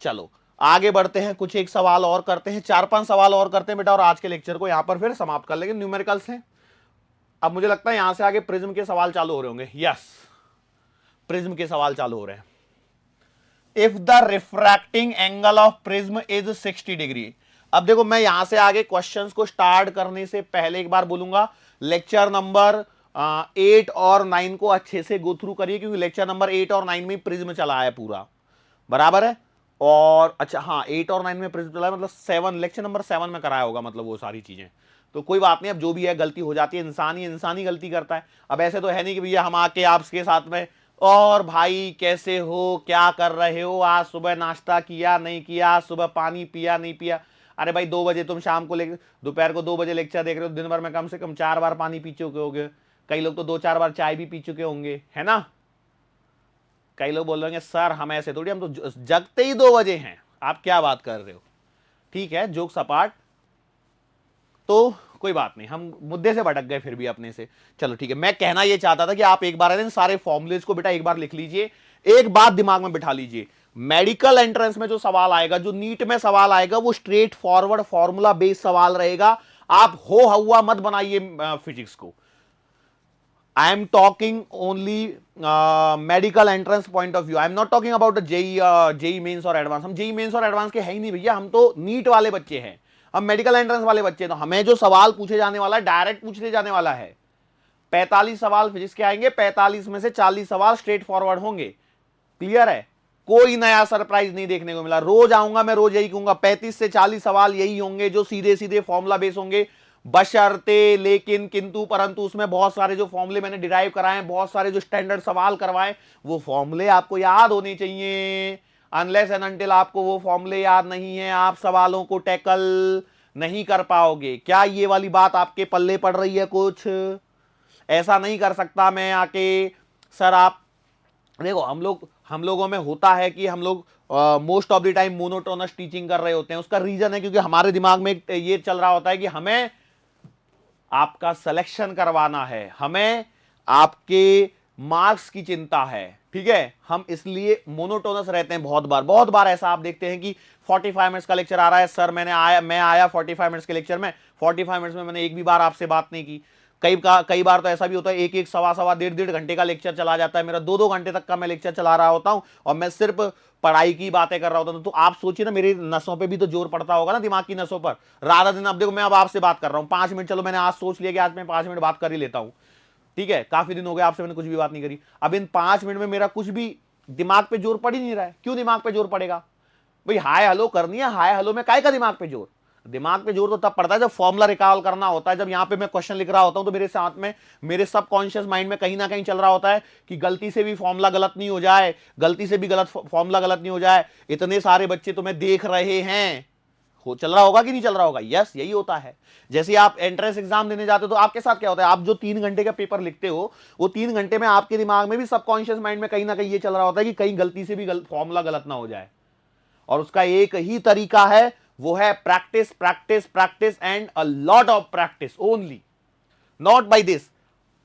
चलो आगे बढ़ते हैं, कुछ एक सवाल और करते हैं, 4-5 सवाल और करते हैं बेटा और आज के लेक्चर को यहां पर फिर समाप्त कर लेंगे। न्यूमेरिकल्स हैं। अब मुझे लगता है यहां से आगे प्रिज्म के सवाल चालू हो रहे होंगे। यस, प्रिज्म के सवाल चालू हो रहे हैं। If the refracting angle of prism is 60 degree. अब देखो मैं यहां से आगे क्वेश्चंस को स्टार्ट करने से पहले एक बार बोलूंगा, लेक्चर नंबर 8 और 9 को अच्छे से गो थ्रू करिए, क्योंकि लेक्चर नंबर 8 और 9 में प्रिज्म चला है पूरा, बराबर है। और अच्छा हाँ, 8 और 9 में प्रिज्म चला है, मतलब 7 लेक्चर नंबर 7 में कराया होगा, मतलब वो सारी चीजें। तो कोई बात नहीं, अब जो भी है गलती हो जाती है, इंसानी गलती करता है। अब ऐसे तो है नहीं कि भैया हम आके आपके साथ में, और भाई कैसे हो, क्या कर रहे हो, आज सुबह नाश्ता किया नहीं किया, आज सुबह पानी पिया नहीं पिया। अरे भाई 2 बजे तुम शाम को दोपहर को 2 बजे लेक्चर देख रहे हो, दिन भर में कम से कम 4 बार पानी पी चुके होगे। कई लोग तो 2-4 बार चाय भी पी चुके होंगे, है ना। कई लोग बोल रहे होंगे सर हम ऐसे थोड़ी, हम तो जगते ही 2 बजे हैं, आप क्या बात कर रहे हो। ठीक है, जोक्स अपार्ट, तो कोई बात नहीं, हम मुद्दे से भटक गए फिर भी अपने से। चलो ठीक है, मैं कहना यह चाहता था कि आप एक बार सारे फॉर्मुलेज को बेटा एक बार लिख लीजिए। एक बात दिमाग में बिठा लीजिए, मेडिकल एंट्रेंस में जो सवाल आएगा, जो नीट में सवाल आएगा, वो स्ट्रेट फॉरवर्ड फॉर्मूला बेस्ड सवाल रहेगा। आप हो हवा मत बनाइए फिजिक्स को। I am talking only medical entrance point of view. I am not talking about JEE Mains और एडवांस। हम जेई मेंस और एडवांस के है ही नहीं भैया, हम तो नीट वाले बच्चे हैं, हम मेडिकल एंट्रेंस वाले बच्चे। तो हमें जो सवाल पूछे जाने वाला है डायरेक्ट पूछे जाने वाला है। 45 सवाल फिजिक्स के आएंगे, 45 में से 40 सवाल स्ट्रेट फॉरवर्ड होंगे। क्लियर है? कोई नया सरप्राइज नहीं देखने को मिला। रोज आऊंगा मैं, रोज यही कहूंगा 35 से 40 सवाल यही होंगे जो सीधे सीधे फॉर्मूला बेस होंगे, बशर्ते लेकिन किंतु परंतु उसमें बहुत सारे जो फॉर्मूले मैंने डिराइव कराए, बहुत सारे जो स्टैंडर्ड सवाल करवाए, वो फॉर्मूले आपको याद होने चाहिए। अनलेस एंड अनटिल आपको वो फॉर्मूले याद नहीं है, आप सवालों को टैकल नहीं कर पाओगे। क्या ये वाली बात आपके पल्ले पड़ रही है? कुछ ऐसा नहीं कर सकता मैं आके, सर आप देखो हम लोगों में होता है कि हम लोग most of the time monotonous teaching कर रहे होते हैं। उसका रीजन है क्योंकि हमारे दिमाग में ये चल रहा होता है कि हमें आपका सिलेक्शन करवाना है, हमें आपके मार्क्स की चिंता है, ठीक है। हम इसलिए मोनोटोनस रहते हैं। बहुत बार ऐसा आप देखते हैं कि 45 मिनट्स का लेक्चर आ रहा है, सर मैं आया 45 मिनट्स के लेक्चर में, 45 मिनट्स में मैंने एक भी बार आपसे बात नहीं की। कई बार तो ऐसा भी होता है एक एक सवा डेढ़ घंटे का लेक्चर चला जाता है मेरा, 2 घंटे तक का मैं लेक्चर चला रहा होता हूं और मैं सिर्फ पढ़ाई की बातें कर रहा होता हूं। तो आप सोचिए ना, मेरी नसों पे भी तो जोर पड़ता होगा ना, दिमाग की नसों पर। राधा दिन अब देखो मैं अब आपसे बात कर रहा हूं 5 मिनट, चलो मैंने आज सोच लिया कि आज मैं 5 मिनट बात कर ही लेता हूं, ठीक है। काफी दिन हो गए आपसे मैंने कुछ भी बात नहीं करी। अब इन 5 मिनट में मेरा कुछ भी दिमाग पे जोर पड़ ही नहीं रहा है। क्यों दिमाग पे जोर पड़ेगा भाई? हाय हेलो करनी है, हाय हेलो में काय का दिमाग पे जोर? दिमाग पे जोर तो तब पड़ता है जब फॉर्मूला रिकॉल करना होता है। जब यहां पे मैं क्वेश्चन लिख रहा होता हूं तो मेरे साथ में मेरे सबकॉन्शियस माइंड में कहीं ना कहीं चल रहा होता है कि गलती से भी फॉर्मूला गलत नहीं हो जाए, गलती से भी गलत फॉर्मूला गलत नहीं हो जाए। इतने सारे बच्चे तुम्हें देख रहे हैं, हो चल रहा होगा कि नहीं चल रहा होगा? यस, यही होता है। जैसे आप एंट्रेंस एग्जाम देने जाते हो तो आपके साथ क्या होता है? आप जो 3 घंटे का पेपर लिखते हो, वो 3 घंटे में आपके दिमाग में भी सबकॉन्शियस माइंड में कहीं ना कहीं ये चल रहा होता है कि कहीं गलती से भी फॉर्मूला गलत ना हो जाए। और उसका एक ही तरीका है, वो है practice practice practice and a lot of practice only, not by this.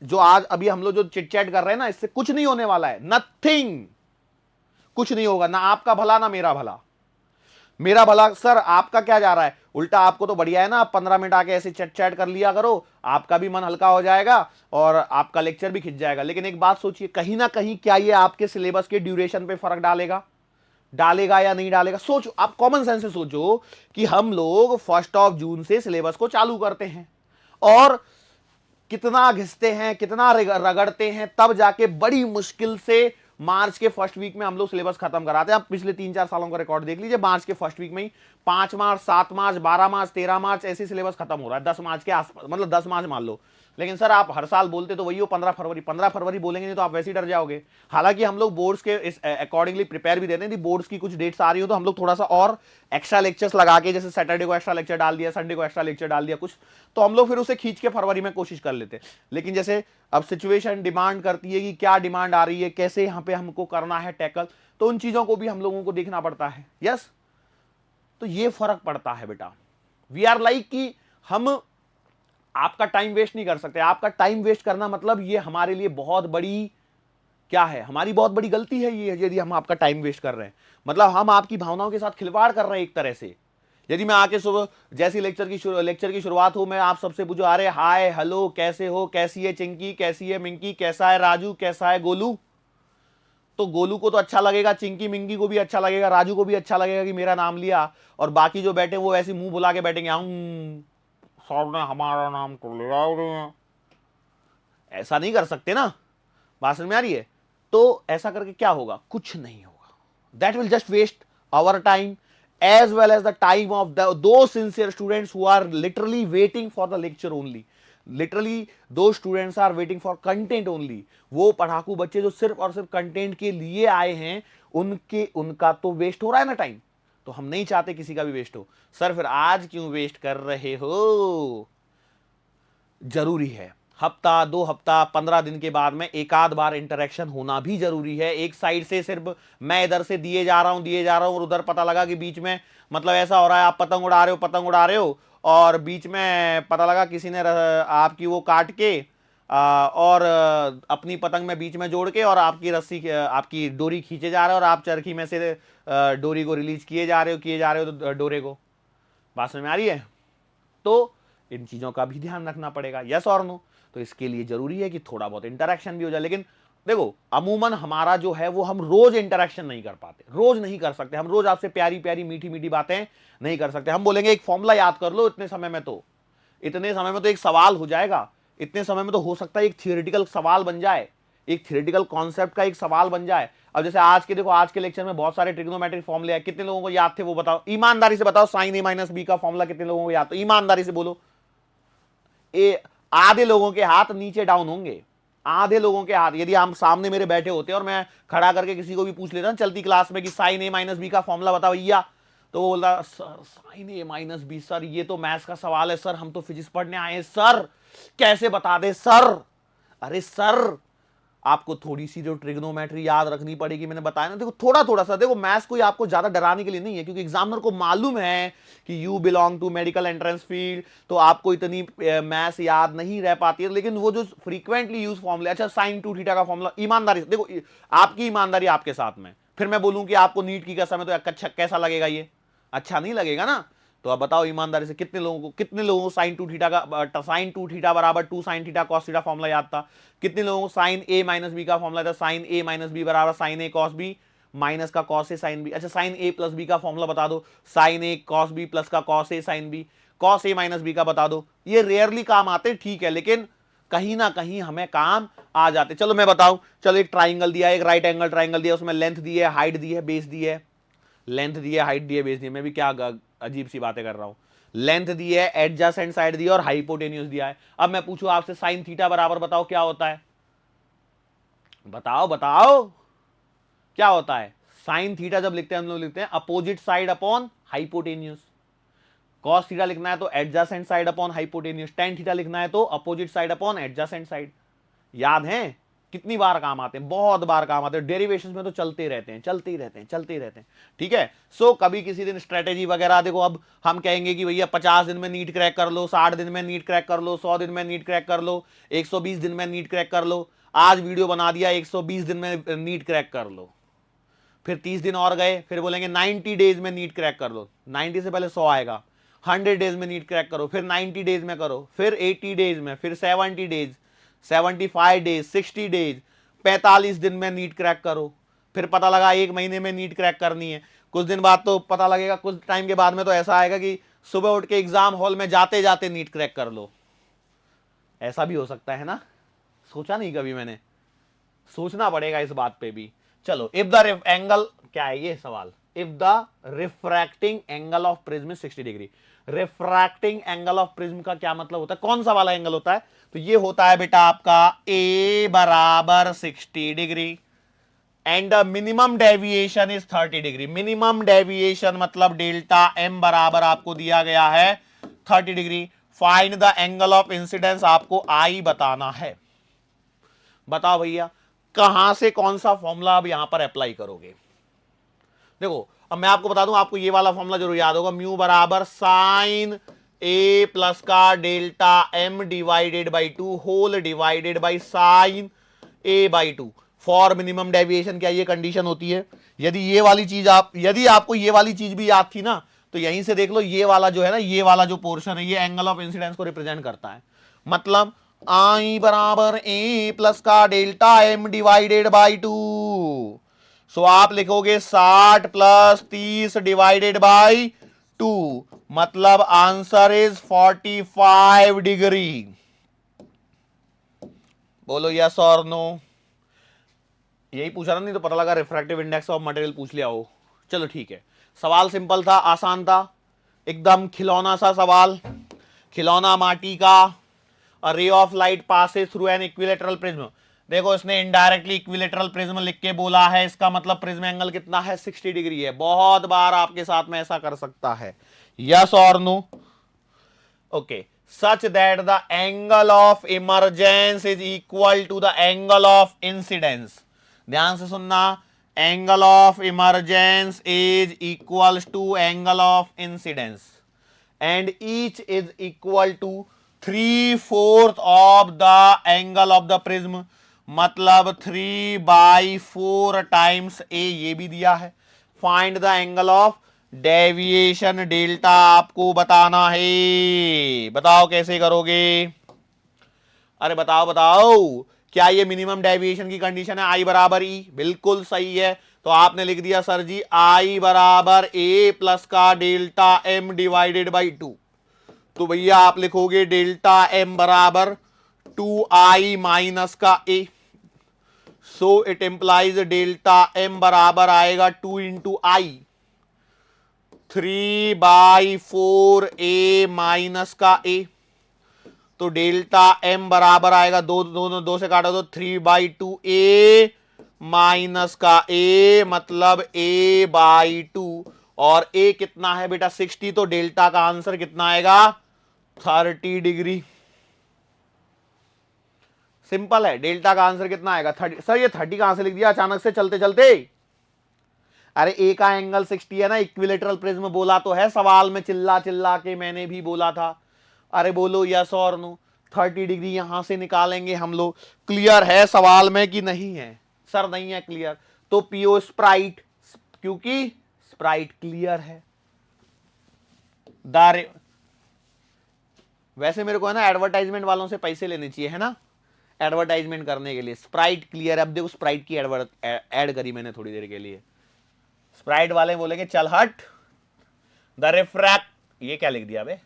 जो आज अभी हम लोग जो चिट चैट कर रहे हैं ना, इससे कुछ नहीं होने वाला है, नथिंग, कुछ नहीं होगा। ना आपका भला ना मेरा भला। मेरा भला सर आपका क्या जा रहा है? उल्टा आपको तो बढ़िया है ना, आप 15 मिनट आके ऐसे चैट चैट कर लिया करो, आपका भी मन हल्का हो जाएगा और आपका लेक्चर भी खिंच जाएगा। लेकिन एक बात सोचिए, कहीं ना कहीं क्या ये आपके सिलेबस के ड्यूरेशन पे फर्क डालेगा? डालेगा या नहीं डालेगा? सोचो, आप कॉमन सेंस से सोचो कि हम लोग 1 जून से सिलेबस को चालू करते हैं और कितना घिसते हैं, कितना रगड़ते हैं, तब जाके बड़ी मुश्किल से मार्च के फर्स्ट वीक में हम लोग सिलेबस खत्म कराते हैं। आप पिछले 3-4 सालों का रिकॉर्ड देख लीजिए, मार्च के फर्स्ट वीक में ही 5 मार्च, 7 मार्च, 12 मार्च, 13 मार्च ऐसे सिलेबस खत्म हो रहा है, 10 मार्च के आसपास, मतलब 10 मार्च मान लो। लेकिन सर आप हर साल बोलते तो वही हो 15 फरवरी बोलेंगे नहीं तो आप वैसे ही डर जाओगे। हालांकि हम लोग बोर्ड्स के इस अकॉर्डिंगली प्रिपेयर भी देते हैं, बोर्ड्स की कुछ डेट्स आ रही हो तो हम लोग थोड़ा सा और एक्स्ट्रा लेक्चर्स लगा के, जैसे सैटरडे को एक्स्ट्रा लेक्चर डाल दिया, संडे को एक्स्ट्रा लेक्चर डाल दिया कुछ, तो हम लोग फिर उसे खींच के फरवरी में कोशिश कर लेते हैं। लेकिन जैसे अब सिचुएशन डिमांड करती है कि क्या डिमांड आ रही है, कैसे यहाँ पे हमको करना है टैकल, तो उन चीजों को भी हम लोगों को देखना पड़ता है। यस, तो ये फर्क पड़ता है बेटा। वी आर लाइक कि हम आपका टाइम वेस्ट नहीं कर सकते। आपका टाइम वेस्ट करना मतलब ये हमारे लिए बहुत बड़ी क्या है, हमारी बहुत बड़ी गलती है ये, यदि हम आपका टाइम वेस्ट कर रहे हैं। मतलब हम आपकी भावनाओं के साथ खिलवाड़ कर रहे हैं एक तरह से। यदि मैं आके सुबह जैसी लेक्चर की शुरुआत हो, मैं आप सबसे पूछूं, अरे हाय हेलो कैसे हो, कैसी है चिंकी, कैसी है मिंकी, कैसा है राजू, कैसा है गोलू, तो गोलू को तो अच्छा लगेगा, चिंकी मिंकी को भी अच्छा लगेगा, राजू को भी अच्छा लगेगा कि मेरा नाम लिया, और बाकी जो बैठे वो ऐसे मुंह बुला के बैठेंगे, हम सर ने हमारा नाम तो लिया ही नहीं है। ऐसा नहीं कर सकते ना, बात समझ में आ रही है? तो ऐसा करके क्या होगा? कुछ नहीं होगा। That will just waste our time as well as the time of those sincere students who are literally waiting for the lecture only. Literally those students are waiting for content only. वो पढ़ाकू बच्चे जो सिर्फ और सिर्फ content के लिए आए हैं, उनका तो वेस्ट हो रहा है ना टाइम। तो हम नहीं चाहते किसी का भी वेस्ट हो। सर फिर आज क्यों वेस्ट कर रहे हो? जरूरी है, हफ्ता 2 हफ्ता 15 दिन के बाद में एक आध बार इंटरेक्शन होना भी जरूरी है। एक साइड से सिर्फ मैं इधर से दिए जा रहा हूं और उधर पता लगा कि बीच में मतलब ऐसा हो रहा है, आप पतंग उड़ा रहे हो और बीच में पता लगा किसी ने आपकी वो काट के और अपनी पतंग में बीच में जोड़ के और आपकी रस्सी आपकी डोरी खींचे जा रहे हो और आप चरखी में से डोरी को रिलीज किए जा रहे हो तो डोरे को। बात समझ में आ रही है? तो इन चीजों का भी ध्यान रखना पड़ेगा, यस और नो। तो इसके लिए जरूरी है कि थोड़ा बहुत इंटरेक्शन भी हो जाए। लेकिन देखो अमूमन हमारा जो है वो हम रोज इंटरेक्शन नहीं कर पाते, रोज नहीं कर सकते। हम रोज आपसे प्यारी प्यारी मीठी मीठी बातें नहीं कर सकते। हम बोलेंगे एक फॉर्मूला याद कर लो इतने समय में, तो इतने समय में तो एक सवाल हो जाएगा, इतने समय में तो हो सकता है एक थियोरेटिकल सवाल बन जाए, एक थियोरेटिकल कॉन्सेप्ट का एक सवाल बन जाए। अब जैसे आज के देखो, आज के लेक्चर में बहुत सारे ट्रिग्नोमेट्रिक फॉर्मूले हैं, कितने लोगों को याद थे वो बताओ, ईमानदारी से बताओ। साइन ए माइनस बी का फॉर्मूला कितने लोगों को याद? तो ईमानदारी से बोलो। आधे लोगों के हाथ नीचे डाउन होंगे, आधे लोगों के हाथ। यदि हम सामने मेरे बैठे होते और मैं खड़ा करके किसी को भी पूछ लेता चलती क्लास में कि साइन ए माइनस बी का फॉर्मूला बताओ भैया, तो वो बोलता सर साइन ए माइनस बी, सर ये तो मैथ्स का सवाल है सर, हम तो फिजिक्स पढ़ने आए हैं सर, कैसे बता दे सर। अरे सर आपको थोड़ी सी जो ट्रिग्नोमेट्री याद रखनी पड़ेगी, मैंने बताया ना। देखो थोड़ा थोड़ा सा, देखो मैथ्स कोई आपको ज्यादा डराने के लिए नहीं है, क्योंकि एग्जामिनर को मालूम है कि you belong to medical entrance field, तो आपको इतनी मैथ्स याद नहीं रह पाती है। लेकिन वो जो फ्रीक्वेंटली यूज फॉर्मूले, अच्छा साइन 2 थीटा का फॉर्मूला, ईमानदारी देखो, आपकी ईमानदारी आपके साथ में, फिर मैं बोलूं कि आपको नीट की कसम है तो अच्छा कैसा लगेगा, ये अच्छा नहीं लगेगा ना। तो अब बताओ ईमानदारी से, कितने लोगों को साइन 2 थीटा का, साइन 2 थीटा बराबर 2 sine theta cos theta formula याद था? कितने लोगों को साइन ए माइनस बी का फॉर्मूला था, साइन ए माइनस बी बराबर साइन ए कॉस बी माइनस का कॉस ए साइन बी? अच्छा साइन ए प्लस बी का फॉर्मूला बता दो, साइन ए कॉस बी प्लस का cos A sine B, cos A minus B का बता दो। ये रेयरली काम आते, ठीक है, लेकिन कहीं ना कहीं हमें काम आ जाते। चलो मैं बताऊं, चलो एक ट्राइंगल दिया है, एक राइट एंगल ट्राइंगल दिया, उसमें लेंथ दी है, हाइट दी है, बेस दी है, लेंथ दी है, हाइट दी है, बेस दी है। मैं भी क्या अजीब सी बातें कर रहा हूं। लेंथ दी है, एडजेसेंट साइड दी है और हाइपोटेन्यूज दिया है। अब मैं पूछूं आपसे साइन थीटा बराबर बताओ क्या होता है? बताओ बताओ क्या होता है? साइन थीटा जब लिखते हैं हम लोग लिखते हैं opposite side upon hypotenuse. Cos theta लिखना है तो adjacent side upon hypotenuse. Tan theta लिखना है तो opposite side upon adjacent side. याद है? कितनी बार काम आते हैं? बहुत बार काम आते हैं। डेरिवेशन में तो चलते रहते हैं, चलते ही रहते हैं, चलते ही रहते हैं। ठीक है। सो कभी किसी दिन स्ट्रेटेजी वगैरह, देखो अब हम कहेंगे कि भैया 50 दिन में नीट क्रैक कर लो, 60 दिन में नीट क्रैक कर लो, 100 दिन में नीट क्रैक कर लो, 120 दिन में नीट क्रैक कर लो। आज वीडियो बना दिया 120 दिन में नीट क्रैक कर लो, फिर 30 दिन और गए, फिर बोलेंगे 90 डेज में नीट क्रैक कर लो। 90 से पहले 100 आएगा। 100 डेज में नीट क्रैक करो, फिर 90 डेज में करो, फिर 80 डेज में, फिर 70 डेज, 75 डेज, 60 डेज, 45 दिन में नीट क्रैक करो। फिर पता लगा 1 महीने में नीट क्रैक करनी है। कुछ दिन बाद तो पता लगेगा, कुछ टाइम के बाद में तो ऐसा आएगा कि सुबह उठ के एग्जाम हॉल में जाते जाते नीट क्रैक कर लो। ऐसा भी हो सकता है ना? सोचा नहीं कभी मैंने, सोचना पड़ेगा इस बात पे भी। चलो, इफ द एंगल, क्या है ये सवाल, if the refracting angle of prism 60 degree. Refracting angle of prism का क्या मतलब होता है? कौन सा वाला एंगल होता है? तो ये होता है बेटा आपका ए बराबर 60 degree and the minimum deviation is 30 degree. Minimum deviation मतलब डेल्टा एम बराबर आपको दिया गया है 30 degree. Find the angle of incidence आपको आई बताना है। बताओ भैया कहां से कौन सा फॉर्मूला अब यहां पर अप्लाई करोगे? देखो अब मैं आपको बता दूं, आपको ये वाला फॉर्मूला जरूर याद होगा, म्यू बराबर साइन ए प्लस का delta M divided by 2 whole divided by sine A by 2 for minimum deviation. क्या ये कंडीशन होती है? यदि आपको ये वाली चीज भी याद थी ना, तो यहीं से देख लो, ये वाला जो है ना, ये वाला जो पोर्शन है, ये एंगल ऑफ इंसिडेंस को रिप्रेजेंट करता है। मतलब आई बराबर ए प्लस का डेल्टा एम डिवाइडेड बाई 2। सो आप लिखोगे 60 प्लस 30 डिवाइडेड बाई 2, मतलब आंसर इज 45 डिग्री। बोलो यस और नो। यही पूछा ना, नहीं तो पता लगा रिफ्रैक्टिव इंडेक्स ऑफ मटेरियल पूछ लिया हो। चलो ठीक है, सवाल सिंपल था, आसान था, एकदम खिलौना सा सवाल। खिलौना माटी का। A ray of light passes through an equilateral prism। देखो इसने इनडायरेक्टली इक्विलेटरल प्रिज्म लिख के बोला है, इसका मतलब प्रिज्म एंगल कितना है? 60 डिग्री है। बहुत बार आपके साथ में ऐसा कर सकता है। यस और no? Okay. Such that the angle of emergence is equal to the angle of incidence. ध्यान से सुनना, angle of emergence is equal to angle of incidence and each is equal to 3/4 of the angle of the prism, मतलब 3/4 times A. ये भी दिया है। Find the angle of deviation delta आपको बताना है। बताओ कैसे करोगे? अरे बताओ बताओ, क्या ये मिनिमम डेविएशन की कंडीशन है आई बराबर ई? बिल्कुल सही है। तो आपने लिख दिया सर जी आई बराबर ए प्लस का डेल्टा एम डिवाइडेड बाई 2। तो भैया आप लिखोगे डेल्टा एम बराबर 2i माइनस का A. So it implies delta m बराबर आएगा 2 इंटू आई, 3/4 ए माइनस का ए। तो डेल्टा एम बराबर आएगा, दोनों दो से काटा तो 3/2 ए माइनस का ए, मतलब a/2। और a कितना है बेटा? 60। तो डेल्टा का आंसर कितना आएगा? 30 डिग्री। सिंपल है, डेल्टा का आंसर कितना आएगा 30। सर ये 30 कहां से लिख दिया अचानक से चलते चलते? अरे ए का एंगल 60 है ना, इक्विलेटरल प्रिज्म बोला तो है सवाल में, चिल्ला चिल्ला के मैंने भी बोला था। अरे बोलो यस और नो। 30 डिग्री यहां से निकालेंगे हम लोग। क्लियर है सवाल में कि नहीं है? सर नहीं है क्लियर, तो पियो स्प्राइट, क्योंकि स्प्राइट क्लियर है। दारे वैसे मेरे को है ना एडवर्टाइजमेंट वालों से पैसे लेने चाहिए है ना, एडवर्टाइजमेंट करने के लिए। स्प्राइट क्लियर है, अब देखो स्प्राइट की ऐड करी मैंने थोड़ी देर के लिए। स्प्राइट वाले बोलेंगे चल हट। द रिफ्रैक्ट, ये क्या लिख दिया बे,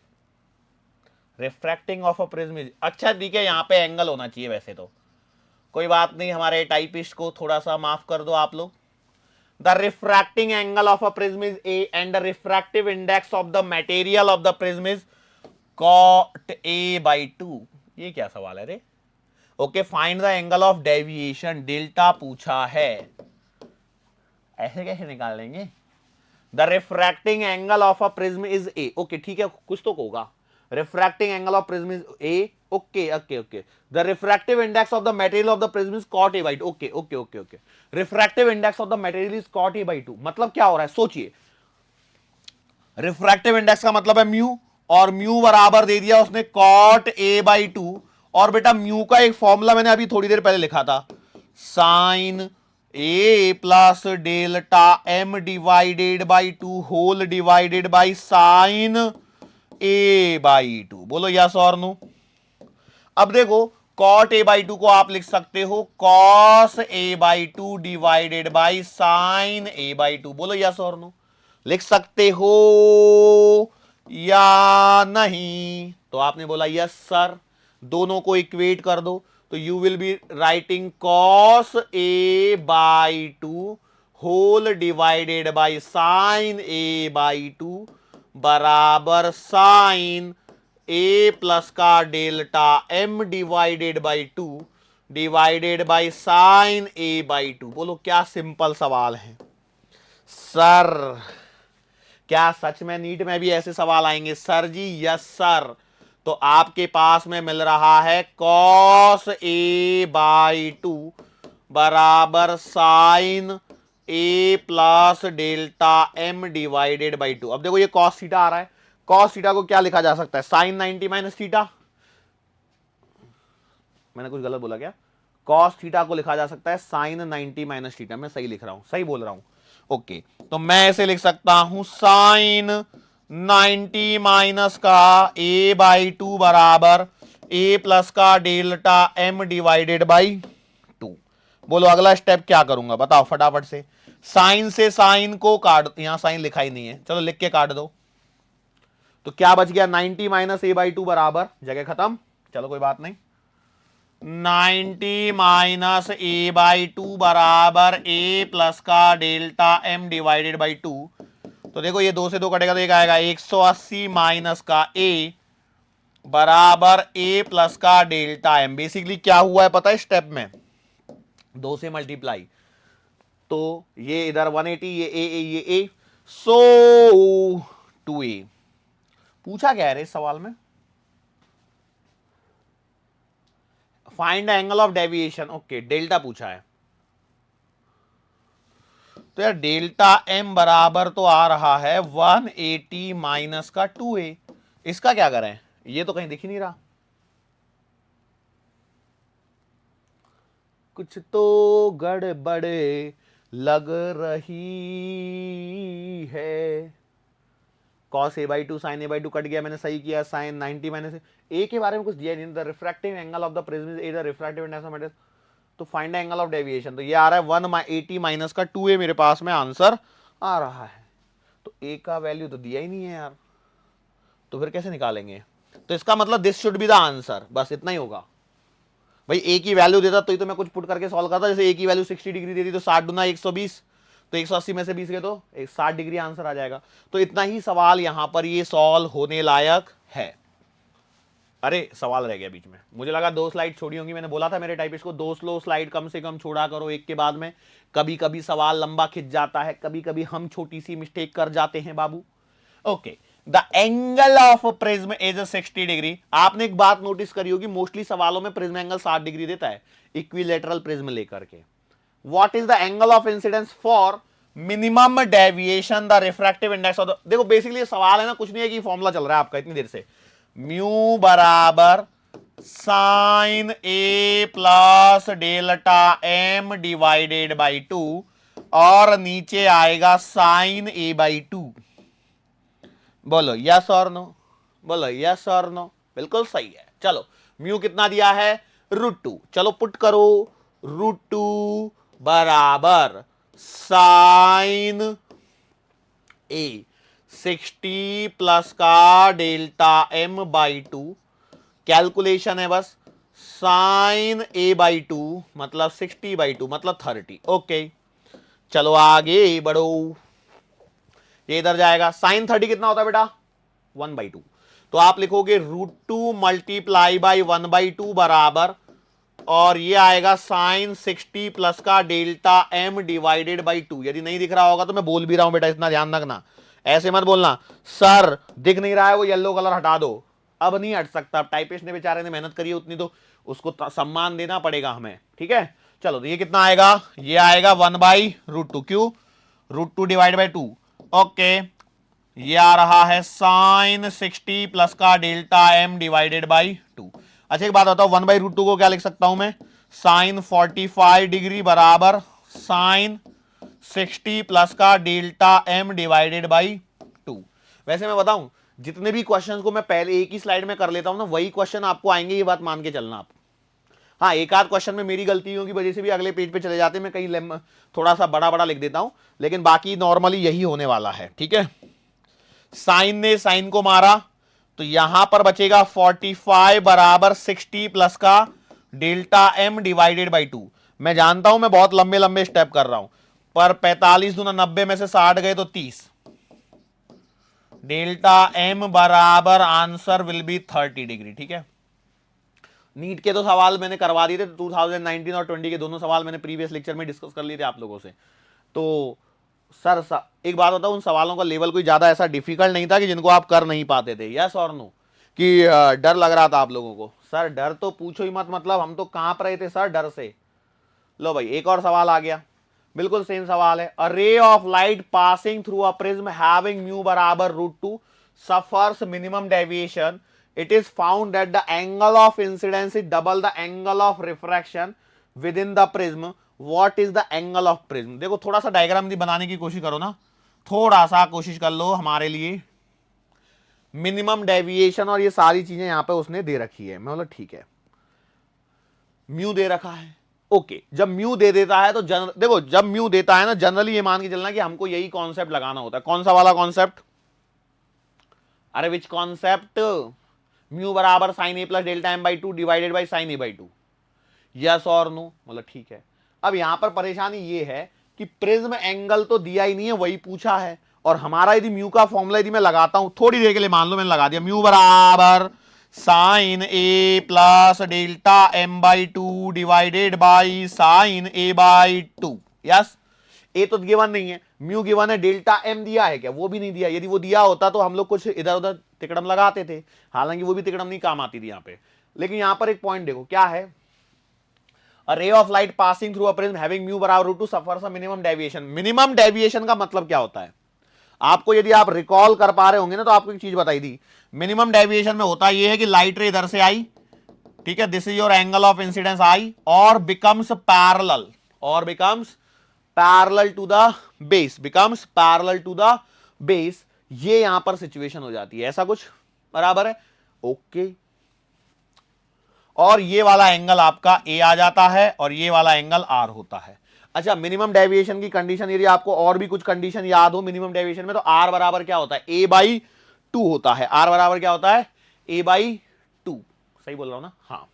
refracting of a prism is, अच्छा ठीक है यहां पे एंगल होना चाहिए वैसे तो, कोई बात नहीं, हमारे टाइपिस्ट को थोड़ा सा माफ कर दो आप लोग। The refracting angle of a prism is A and the refractive index of the material of the prism is cot a/2। ये क्या सवाल है रे? Okay, find the angle of deviation, delta पूछा है, ऐसे कैसे निकाल लेंगे? The refracting angle of a prism is a, okay ठीक है, कुछ तो होगा। Refracting angle of prism is a, okay okay okay. The refractive index of the material of the prism is cot a/2, okay okay okay okay. Refractive index of the material is cot a/2, मतलब क्या हो रहा है सोचिए। Refractive index का मतलब है mu, और म्यू बराबर दे दिया उसने cot a/2, और बेटा म्यू का एक फॉर्मूला मैंने अभी थोड़ी देर पहले लिखा था, sine A plus delta M divided by 2 whole divided by sine a/2। बोलो यस और नो। अब देखो cot a/2 को आप लिख सकते हो cos a/2 divided by sine a/2। बोलो यस और नो, लिख सकते हो या नहीं? तो आपने बोला यस सर, दोनों को इक्वेट कर दो, तो you will be writing cos a/2 whole divided by sine a/2 बराबर साइन a प्लस का delta m divided by 2 divided by sine a/2। बोलो क्या सिंपल सवाल है सर? क्या सच में नीट में भी ऐसे सवाल आएंगे? सर जी यस सर। तो आपके पास में मिल रहा है cos a/2 बराबर sine a plus delta m divided by 2। अब देखो ये cos थीटा आ रहा है, cos थीटा को क्या लिखा जा सकता है? Sine 90 minus theta. मैंने कुछ गलत बोला क्या? cos थीटा को लिखा जा सकता है साइन 90 माइनस थीटा। मैं सही लिख रहा हूं, सही बोल रहा हूं? ओके, तो मैं ऐसे लिख सकता हूं साइन 90 माइनस का a/2 बराबर a प्लस का डेल्टा m डिवाइडेड बाई 2। बोलो अगला स्टेप क्या करूंगा बताओ फटाफट से। साइन से साइन को काट, यहां साइन लिखा ही नहीं है, चलो लिख के काट दो। तो क्या बच गया? 90 माइनस a/2 बराबर, जगह खत्म, चलो कोई बात नहीं। 90 माइनस a/2 बराबर a प्लस का डेल्टा m डिवाइडेड बाई 2। तो देखो ये 2 से 2 कटेगा तो एक आएगा 180 माइनस का a बराबर a प्लस का डेल्टा m। बेसिकली क्या हुआ है पता है स्टेप में? 2 से मल्टीप्लाई, तो ये इधर 180, ये a, सो 2a। पूछा क्या है रे इस सवाल में? Find angle of deviation, okay delta पूछा है। तो यार डेल्टा m बराबर तो आ रहा है 180 माइनस का 2a। इसका क्या करें? ये तो कहीं दिख ही नहीं रहा, कुछ तो गड़बड़ लग रही है। cos a/2 sin a/2 cut गया, मैंने सही किया। साइन 90 माइनस a के बारे में कुछ दिया नहीं। The refractive angle of the prism is a, the refractive index of matter. तो फाइंड एंगल ऑफ डेविएशन, तो ये आ रहा है 180 माइनस का 2a मेरे पास में आंसर आ रहा है। तो a का वैल्यू तो दिया ही नहीं है यार, तो फिर कैसे निकालेंगे? तो इसका मतलब this should be the answer, बस इतना ही होगा। भाई a की वैल्यू देता तो मैं कुछ पुट करके सॉल्व करता। जैसे a की वैल्यू 60 डिग्री देती तो 60 दूना 120, तो 180 में से 20 के तो 60 डिग्री आंसर आ जाएगा। तो इतना ही सवाल यहां पर ये सॉल्व होने लायक है। अरे सवाल रह गया बीच में, मुझे लगा 2 स्लाइड छोड़ी होंगी। मैंने बोला था मेरे टाइपिस्ट को 2 स्लो स्लाइड कम से कम छोड़ा करो एक के बाद में। कभी कभी सवाल लंबा खिंच जाता है, कभी कभी हम छोटी सी मिस्टेक कर जाते हैं बाबू। Okay, the angle of prism is 60 degree. आपने एक बात नोटिस करी होगी, मोस्टली सवालों में प्रिज्म एंगल 60 डिग्री देता है इक्विलेटरल प्रिज्म लेकर के। What is the angle of incidence for minimum deviation the refractive index of the, देखो बेसिकली सवाल है ना, कुछ नहीं है कि फॉर्मूला चल रहा है आपका इतनी देर से, म्यू बराबर sine A plus delta M divided by 2 और नीचे आएगा साइन ए बाई 2। बोलो यस और नो, बोलो यस और नो, बिल्कुल सही है। चलो म्यू कितना दिया है, √2, चलो पुट करो, √2 बराबर साइन ए 60 प्लस का डेल्टा एम बाई 2, कैलकुलेशन है बस, साइन ए बाई 2 मतलब 60 बाई 2 मतलब 30। ओके चलो आगे बढ़ो, ये इधर जाएगा, साइन 30 कितना होता है बेटा, 1/2, तो आप लिखोगे √2 मल्टीप्लाई बाई 1/2 बराबर, और ये आएगा साइन 60 प्लस का डेल्टा एम डिवाइडेड बाई 2। यदि नहीं दिख रहा होगा तो मैं बोल भी रहा हूं बेटा, इतना ध्यान रखना, ऐसे मत बोलना सर दिख नहीं रहा है वो येलो कलर हटा दो, अब नहीं हट सकता, टाइपिस्ट ने बेचारे ने मेहनत करी है उतनी तो उसको सम्मान देना पड़ेगा हमें, ठीक है। चलो तो ये कितना आएगा, ये आएगा 1/√2, क्यों, √2 डिवाइड बाई 2, ओके, ये आ रहा है साइन 60 प्लस का डेल्टा एम डिवाइडेड बाई 2। अच्छा एक बात बताओ, 1/√2 को क्या लिख सकता हूं मैं, साइन 45 डिग्री बराबर साइन 60 प्लस का डेल्टा एम डिवाइडेड बाई 2। वैसे मैं बताऊं, जितने भी क्वेश्चंस को मैं पहले एक ही स्लाइड में कर लेता हूं ना, वही क्वेश्चन आपको आएंगे, ये बात मान के चलना आप। हाँ एक आध क्वेश्चन में मेरी गलतियों की वजह से भी अगले पेज पे चले जाते हैं, मैं कहीं थोड़ा सा बड़ा बड़ा लिख देता हूं, लेकिन बाकी नॉर्मली यही होने वाला है, ठीक है। साइन ने साइन को मारा तो यहां पर बचेगा 45 बराबर 60 प्लस का डेल्टा एम डिवाइडेड बाई 2। मैं जानता हूं मैं बहुत लंबे लंबे स्टेप कर रहा हूं, पर 45 दूना 90 में से 60 गए तो 30, डेल्टा एम बराबर आंसर विल बी 30 डिग्री, ठीक है। नीट के तो सवाल मैंने करवा दिए थे, 2019 और 20 के दोनों सवाल मैंने प्रीवियस लेक्चर में डिस्कस कर लिए थे आप लोगों से। तो सर एक बात बताऊं, उन सवालों का लेवल कोई ज्यादा ऐसा डिफिकल्ट नहीं था कि जिनको आप कर नहीं पाते थे, यस और नो, कि डर लग रहा था आप लोगों को। सर डर तो पूछो ही मत, मतलब हम तो कांप रहे थे सर डर से। लो भाई एक और सवाल आ गया, बिल्कुल सेम सवाल है, a ray of light passing through a prism having mu बराबर √2 suffers minimum deviation, it is found that the angle of incidence is double the angle of refraction within the prism. What is the angle of prism? देखो थोड़ा सा diagram बनाने की कोशिश करो ना, थोड़ा सा कोशिश कर लो हमारे लिए। मिनिमम डेविएशन और ये सारी चीजें यहां पे उसने दे रखी है, मैं बोला ठीक है, म्यू दे रखा है, ओके। जब म्यू दे देता है तो देखो जब म्यू देता है ना, जनरली ये मान के चलना कि हमको यही कॉन्सेप्ट लगाना होता है। कौन सा वाला कॉन्सेप्ट, अरे विच कॉन्सेप्ट, म्यू बराबर sine A plus delta M by 2 divided by sine A by 2, yes और नो, मतलब ठीक है। अब यहां पर परेशानी ये है कि प्रिज्म एंगल तो दिया ही नहीं है, वही पूछा है, और हमारा यदि म्यू का फॉर्मूला यदि मैं लगाता हूं थोड़ी देर के लिए, मान लो मैंने लगा दिया, म्यू बराबर sine A plus delta M by 2 divided by sine A by 2, yes. A तो गिवन नहीं है, म्यू गिवन है, डेल्टा एम दिया है क्या, वो भी नहीं दिया। यदि वो दिया होता तो हम लोग कुछ इधर उधर तिकड़म लगाते थे, हालांकि वो भी तिकड़म नहीं काम आती थी यहां पे। लेकिन यहां पर एक पॉइंट देखो क्या है, a ray of light passing through a prism having mu बराबर √2 suffers a minimum deviation. Minimum deviation का मतलब क्या होता है, आपको यदि आप रिकॉल कर पा रहे होंगे ना, तो आपको एक चीज बताई थी, मिनिमम डेविएशन में होता यह है कि लाइट रे इधर से आई, ठीक है, this is your angle of incidence i, और बिकम्स पैरेलल, और becomes parallel to the base, becomes parallel to the base, ये यहां पर सिचुएशन हो जाती है, ऐसा कुछ बराबर है, ओके। और ये वाला एंगल आपका ए आ जाता है और ये वाला एंगल आर होता है। अच्छा मिनिमम डेविएशन की कंडीशन, यदि आपको और भी कुछ कंडीशन याद हो मिनिमम डेविएशन में, तो आर बराबर क्या होता है, ए बाई 2 होता है। आर बराबर क्या होता है, ए बाई 2, सही बोल रहा हूं ना, हाँ।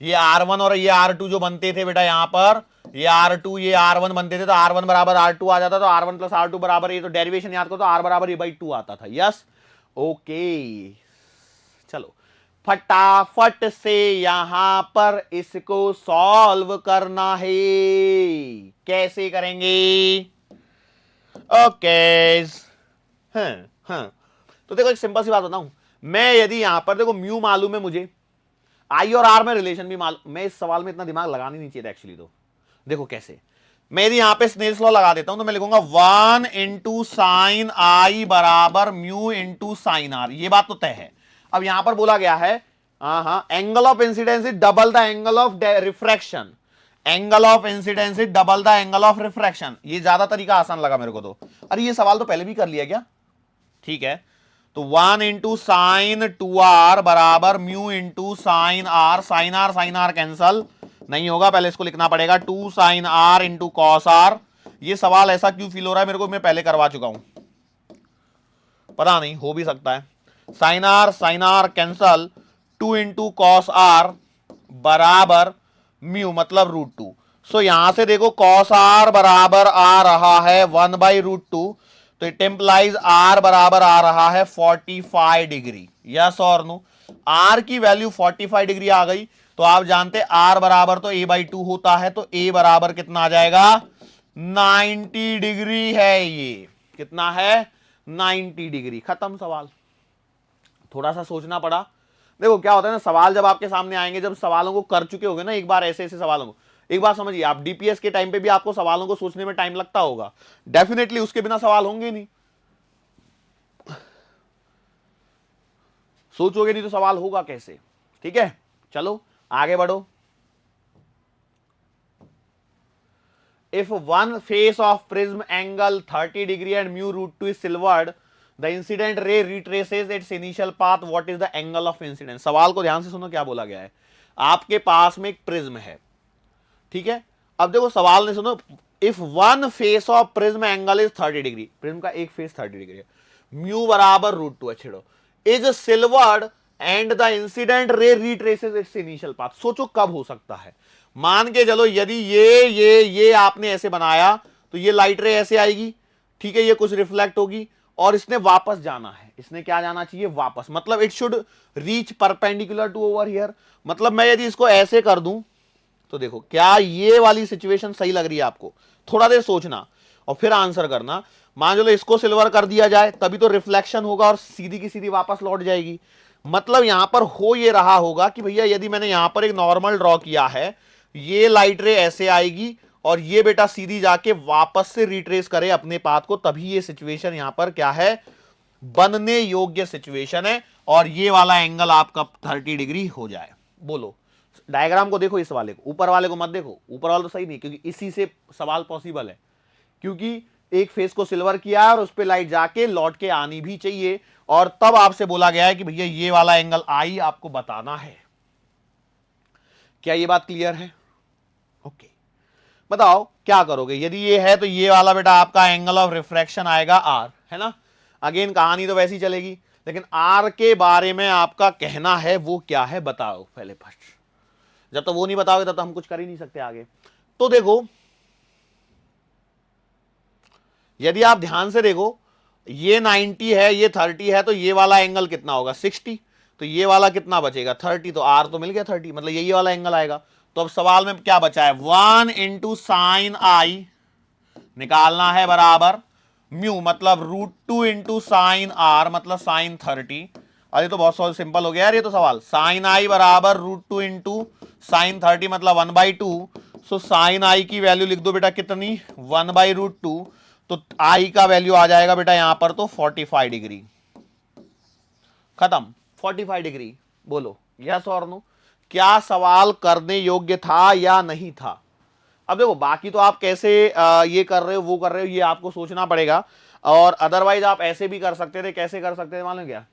ये R1 और ये R2 जो बनते थे बेटा, यहां पर ये R2 ये R1 बनते थे, तो R1 बराबर R2 आ जाता, तो R1 प्लस R2 बराबर, ये तो डेरिवेशन याद करो, तो R बराबर ए बाई 2 आता था, यस, ओके। चलो फटाफट से यहां पर इसको सॉल्व करना है, कैसे करेंगे, ओके। हाँ हाँ, तो तो देखो एक सिंपल सी बात बताऊं, मैं यदि यहां पर देखो म्यू मालूम है मुझे, आई और आर में रिलेशन भी मालूम, मैं इस सवाल में इतना दिमाग लगाना नहीं चाहिए एक्चुअली। तो देखो कैसे, मैं यदि यहां पे स्नेल्स लॉ लगा देता हूं तो मैं लिखूंगा 1 इंटू साइन आई बराबर म्यू इंटू साइन आर, ये बात तो तय है। अब यहां पर बोला गया है angle of incidence is double the angle of refraction, angle of incidence is double the angle of refraction. ये ज्यादा तरीका आसान लगा मेरे को तो। अरे ये सवाल तो पहले भी कर लिया क्या? ठीक है, तो 1 इंटू साइन 2r बराबर mu into sine sine R cancel नहीं होगा, पहले इसको लिखना पड़ेगा 2 sine R into cos R. ये सवाल ऐसा क्यों फील हो रहा है मेरे को, मैं पहले करवा चुका हूं, पता नहीं, हो भी सकता है। Sine R cancel, 2 into cos R बराबर म्यू मतलब √2। सो यहां से देखो कॉस आर बराबर आ रहा है 1/√2, तो इट इंप्लाइज आर बराबर आ रहा है 45 डिग्री। यस और नो? आर की वैल्यू 45 डिग्री आ गई, तो आप जानते आर बराबर तो a/2 होता है, तो a बराबर कितना आ जाएगा? 90 डिग्री है। ये कितना है? 90 डिग्री। खत्म सवाल। थोड़ा सा सोचना पड़ा। देखो क्या होता है ना, सवाल जब आपके सामने आएंगे, जब सवालों को कर चुके होगे ना एक बार ऐसे ऐसे सवालों को, एक बार समझिए, आप डीपीएस के टाइम पे भी आपको सवालों को सोचने में टाइम लगता होगा, डेफिनेटली उसके बिना सवाल होंगे नहीं। सोचोगे नहीं तो सवाल होगा कैसे? ठीक है, चलो आगे बढ़ो। If one face of prism angle 30 degree and mu √2 is silvered, the incident ray retraces its initial path. What is the angle of incidence? सवाल को ध्यान से सुनो, क्या बोला गया है। आपके पास में एक प्रिज्म है, ठीक है। अब देखो सवाल ने सुनो, if one face of prism angle is 30 degree, prism का एक फेस 30 डिग्री है, म्यू बराबर √2 है, छेड़ो, is silvered and the incident ray retraces its initial path. सोचो कब हो सकता है। मान के चलो यदि ये आपने ऐसे बनाया, तो ये लाइट रे ऐसे आएगी, ठीक है, ये कुछ रिफ्लेक्ट होगी, और इसने वापस जाना है। इसने क्या जाना चाहिए? वापस, मतलब it should reach perpendicular to over here. मतलब मैं यदि इसको ऐसे कर दूं, तो देखो क्या ये वाली सिचुएशन सही लग रही है आपको? थोड़ा देर सोचना और फिर आंसर करना। मान लो इसको सिल्वर कर दिया जाए, तभी तो रिफ्लेक्शन होगा और सीधी की सीधी वापस लौट जाएगी। मतलब यहां पर हो ये रहा होगा कि भैया यदि मैंने यहां पर एक नॉर्मल ड्रॉ किया है, ये लाइट रे ऐसे आएगी और ये बेटा सीधी जाके वापस से रिट्रेस करे अपने पाथ को, तभी ये सिचुएशन यहां पर क्या है? बनने योग्य सिचुएशन है, और ये वाला एंगल आपका 30 डिग्री हो जाए। बोलो, डायग्राम को देखो, इस वाले को, ऊपर वाले को मत देखो, ऊपर वाला तो सही नहीं, क्योंकि इसी से सवाल पॉसिबल है, क्योंकि एक फेस को सिल्वर किया है और उस पर लाइट जाके लौट के आनी भी चाहिए, और तब आपसे बोला गया है कि भैया ये वाला एंगल आई आपको बताना है। क्या ये बात क्लियर है? ओके, बताओ क्या करोगे यदि ये है, तो ये वाला बेटा आपका एंगल ऑफ रिफ्रैक्शन आएगा आर, है ना। अगेन कहानी तो वैसी चलेगी, लेकिन आर के बारे में आपका कहना है वो क्या है, बताओ पहले फर्स्ट। जब तक वो नहीं बताओगे तब तक हम कुछ कर ही नहीं सकते आगे। तो देखो यदि आप ध्यान से देखो, ये 90 है, ये 30 है, तो ये वाला एंगल कितना होगा? 60। तो ये वाला कितना बचेगा? 30। तो आर तो मिल गया 30, मतलब यही वाला एंगल आएगा। तो अब सवाल में क्या बचा है? 1 इंटू साइन आई निकालना है बराबर म्यू मतलब √2 इंटू साइन आर मतलब साइन 30। अरे तो बहुत सिंपल हो गया यार ये तो सवाल। साइन आई बराबर √2 इंटू साइन 30 मतलब 1/2। सो साइन आई की वैल्यू लिख दो बेटा कितनी? 1/√2। तो आई का वैल्यू आ जाएगा बेटा यहां पर तो 45 डिग्री। खत्म, 45 डिग्री। बोलो यस और नो, क्या सवाल करने योग्य था या नहीं था? अब देखो बाकी तो आप कैसे ये कर रहे हो वो कर रहे हो, ये आपको सोचना पड़ेगा, और अदरवाइज आप ऐसे भी कर सकते थे। कैसे कर सकते थे मालूम क्या?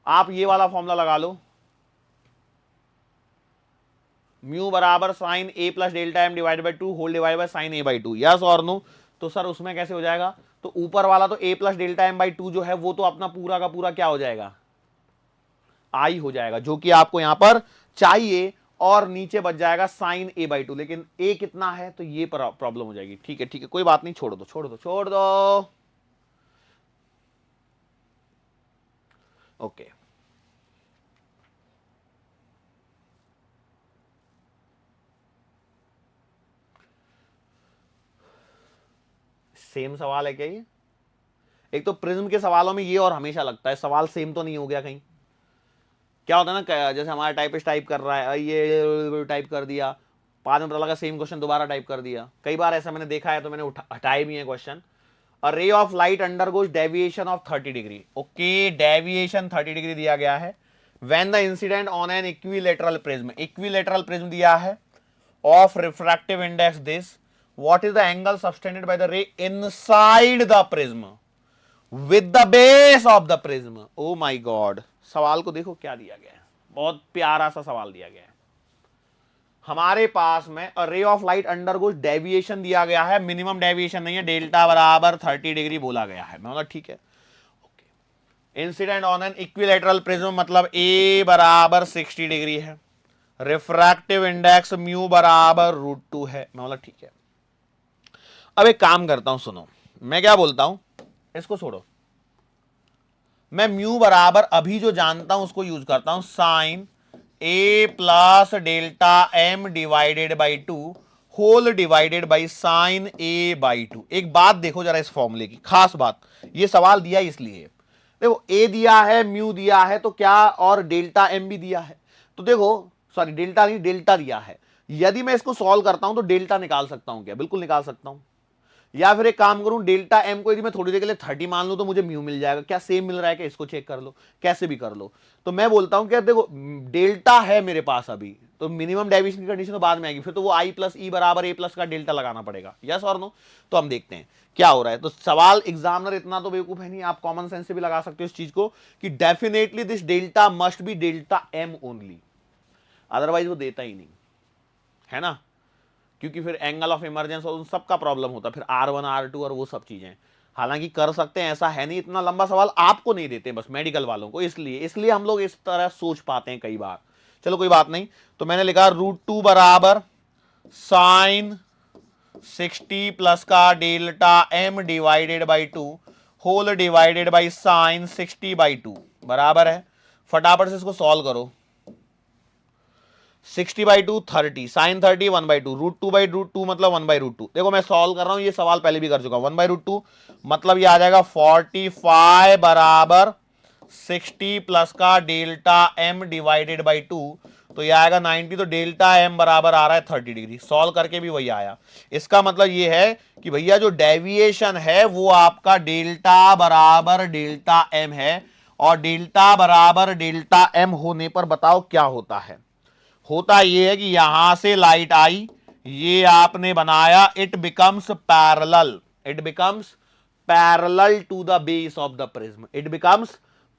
आप ये वाला फॉर्मूला लगा लो, म्यू बराबर sine A plus delta M divide by 2 whole divide by sine a/2। Yes और नो? तो सर उसमें कैसे हो जाएगा? तो ऊपर वाला तो a plus delta M by 2 जो है वो तो अपना पूरा का पूरा क्या हो जाएगा? आई हो जाएगा, जो कि आपको यहां पर चाहिए, और नीचे बच जाएगा साइन a/2। लेकिन a कितना है, तो ये प्रॉब्लम हो जाएगी। ठीक है ठीक है, कोई बात नहीं, छोड़ दो छोड़ दो छोड़ दो। ओके, सेम सवाल है क्या ये? एक तो प्रिज्म के सवालों में ये और हमेशा लगता है सवाल सेम तो नहीं हो गया कहीं। क्या होता है ना, जैसे हमारा टाइपिस्ट टाइप कर रहा है, ये टाइप कर दिया, बाद में पता लगा सेम क्वेश्चन दोबारा टाइप कर दिया। कई बार ऐसा मैंने देखा है, तो मैंने हटाए भी है question. A ray of light undergoes deviation of 30 degree. Okay, deviation 30 degree दिया गया है। When the incident on an equilateral prism, equilateral prism दिया है, of refractive index this, what is the angle subtended by the रे inside the prism with the base of the prism. Oh my God, सवाल को देखो क्या दिया गया है, बहुत प्यारा सा सवाल दिया गया है। हमारे पास में अ ray of light undergoes deviation दिया गया है, मिनिमम डेविएशन नहीं है, डेल्टा बराबर 30 डिग्री बोला गया है। मतलब ठीक है, incident on an equilateral prism मतलब ए बराबर 60 डिग्री है, रिफ्रैक्टिव इंडेक्स म्यू बराबर √2 है। मतलब ठीक है। अब एक काम करता हूं, सुनो मैं क्या बोलता हूं, इसको छोड़ो, मैं म्यू बराबर अभी जो जानता हूं उसको यूज करता हूं, sine A plus delta M divided by 2 whole divided by sine A by 2। एक बात देखो जरा इस फॉर्मूले की खास बात, ये सवाल दिया इसलिए, देखो ए दिया है, म्यू दिया है, तो क्या, और डेल्टा एम भी दिया है, तो देखो सॉरी डेल्टा नहीं, डेल्टा दिया है। यदि मैं इसको सॉल्व करता हूं तो डेल्टा निकाल सकता हूं क्या? बिल्कुल निकाल सकता हूं। या फिर एक काम करूं, डेल्टा एम को यदि मैं थोड़ी देर के लिए 30 मान लूं तो मुझे म्यू मिल जाएगा। क्या सेम मिल रहा है क्या? इसको चेक कर लो, कैसे भी कर लो। तो मैं बोलता हूं कि देखो डेल्टा है मेरे पास अभी, तो मिनिमम डेविएशन की कंडीशन तो बाद में आएगी, फिर तो वो आई प्लस ई बराबर ए प्लस का डेल्टा लगाना पड़ेगा, यस और नो। तो हम देखते हैं क्या हो रहा है। तो सवाल एग्जामिनर इतना तो बेवकूफ है नहीं, आप कॉमन सेंस से भी लगा सकते हो इस चीज को कि definitely this delta must be delta am only, otherwise वो देता ही नहीं है ना, क्योंकि फिर एंगल ऑफ इमरजेंस और उन सब का प्रॉब्लम होता है, फिर R1 R2 और वो सब चीजें। हालांकि कर सकते हैं, ऐसा है नहीं, इतना लंबा सवाल आपको नहीं देते बस मेडिकल वालों को, इसलिए हम लोग इस तरह सोच पाते हैं कई बार। चलो कोई बात नहीं, तो मैंने लिखा √2 बराबर साइन 60 प्लस का delta M divided by 2 whole divided by sine 60 by 2 बराबर है। फटाफट से इसको सॉल्व करो। 60 बाई 2 30, साइन 30 1/2, √2 बाई √2 मतलब 1/√2। देखो मैं सॉल्व कर रहा हूं, ये सवाल पहले भी कर चुका हूं। 1/√2 मतलब ये आ जाएगा 45 बराबर 60 प्लस का डेल्टा एम डिवाइडेड बाई 2, तो ये आएगा 90। तो डेल्टा एम बराबर आ रहा है 30 डिग्री। सॉल्व करके भी वही आया। इसका मतलब ये है कि भैया जो डेविएशन है वो आपका डेल्टा बराबर डेल्टा एम है, और डेल्टा बराबर डेल्टा एम होने पर बताओ क्या होता है। होता यह है कि यहां से लाइट आई, ये आपने बनाया, it becomes parallel, it becomes parallel to the base of the prism, it becomes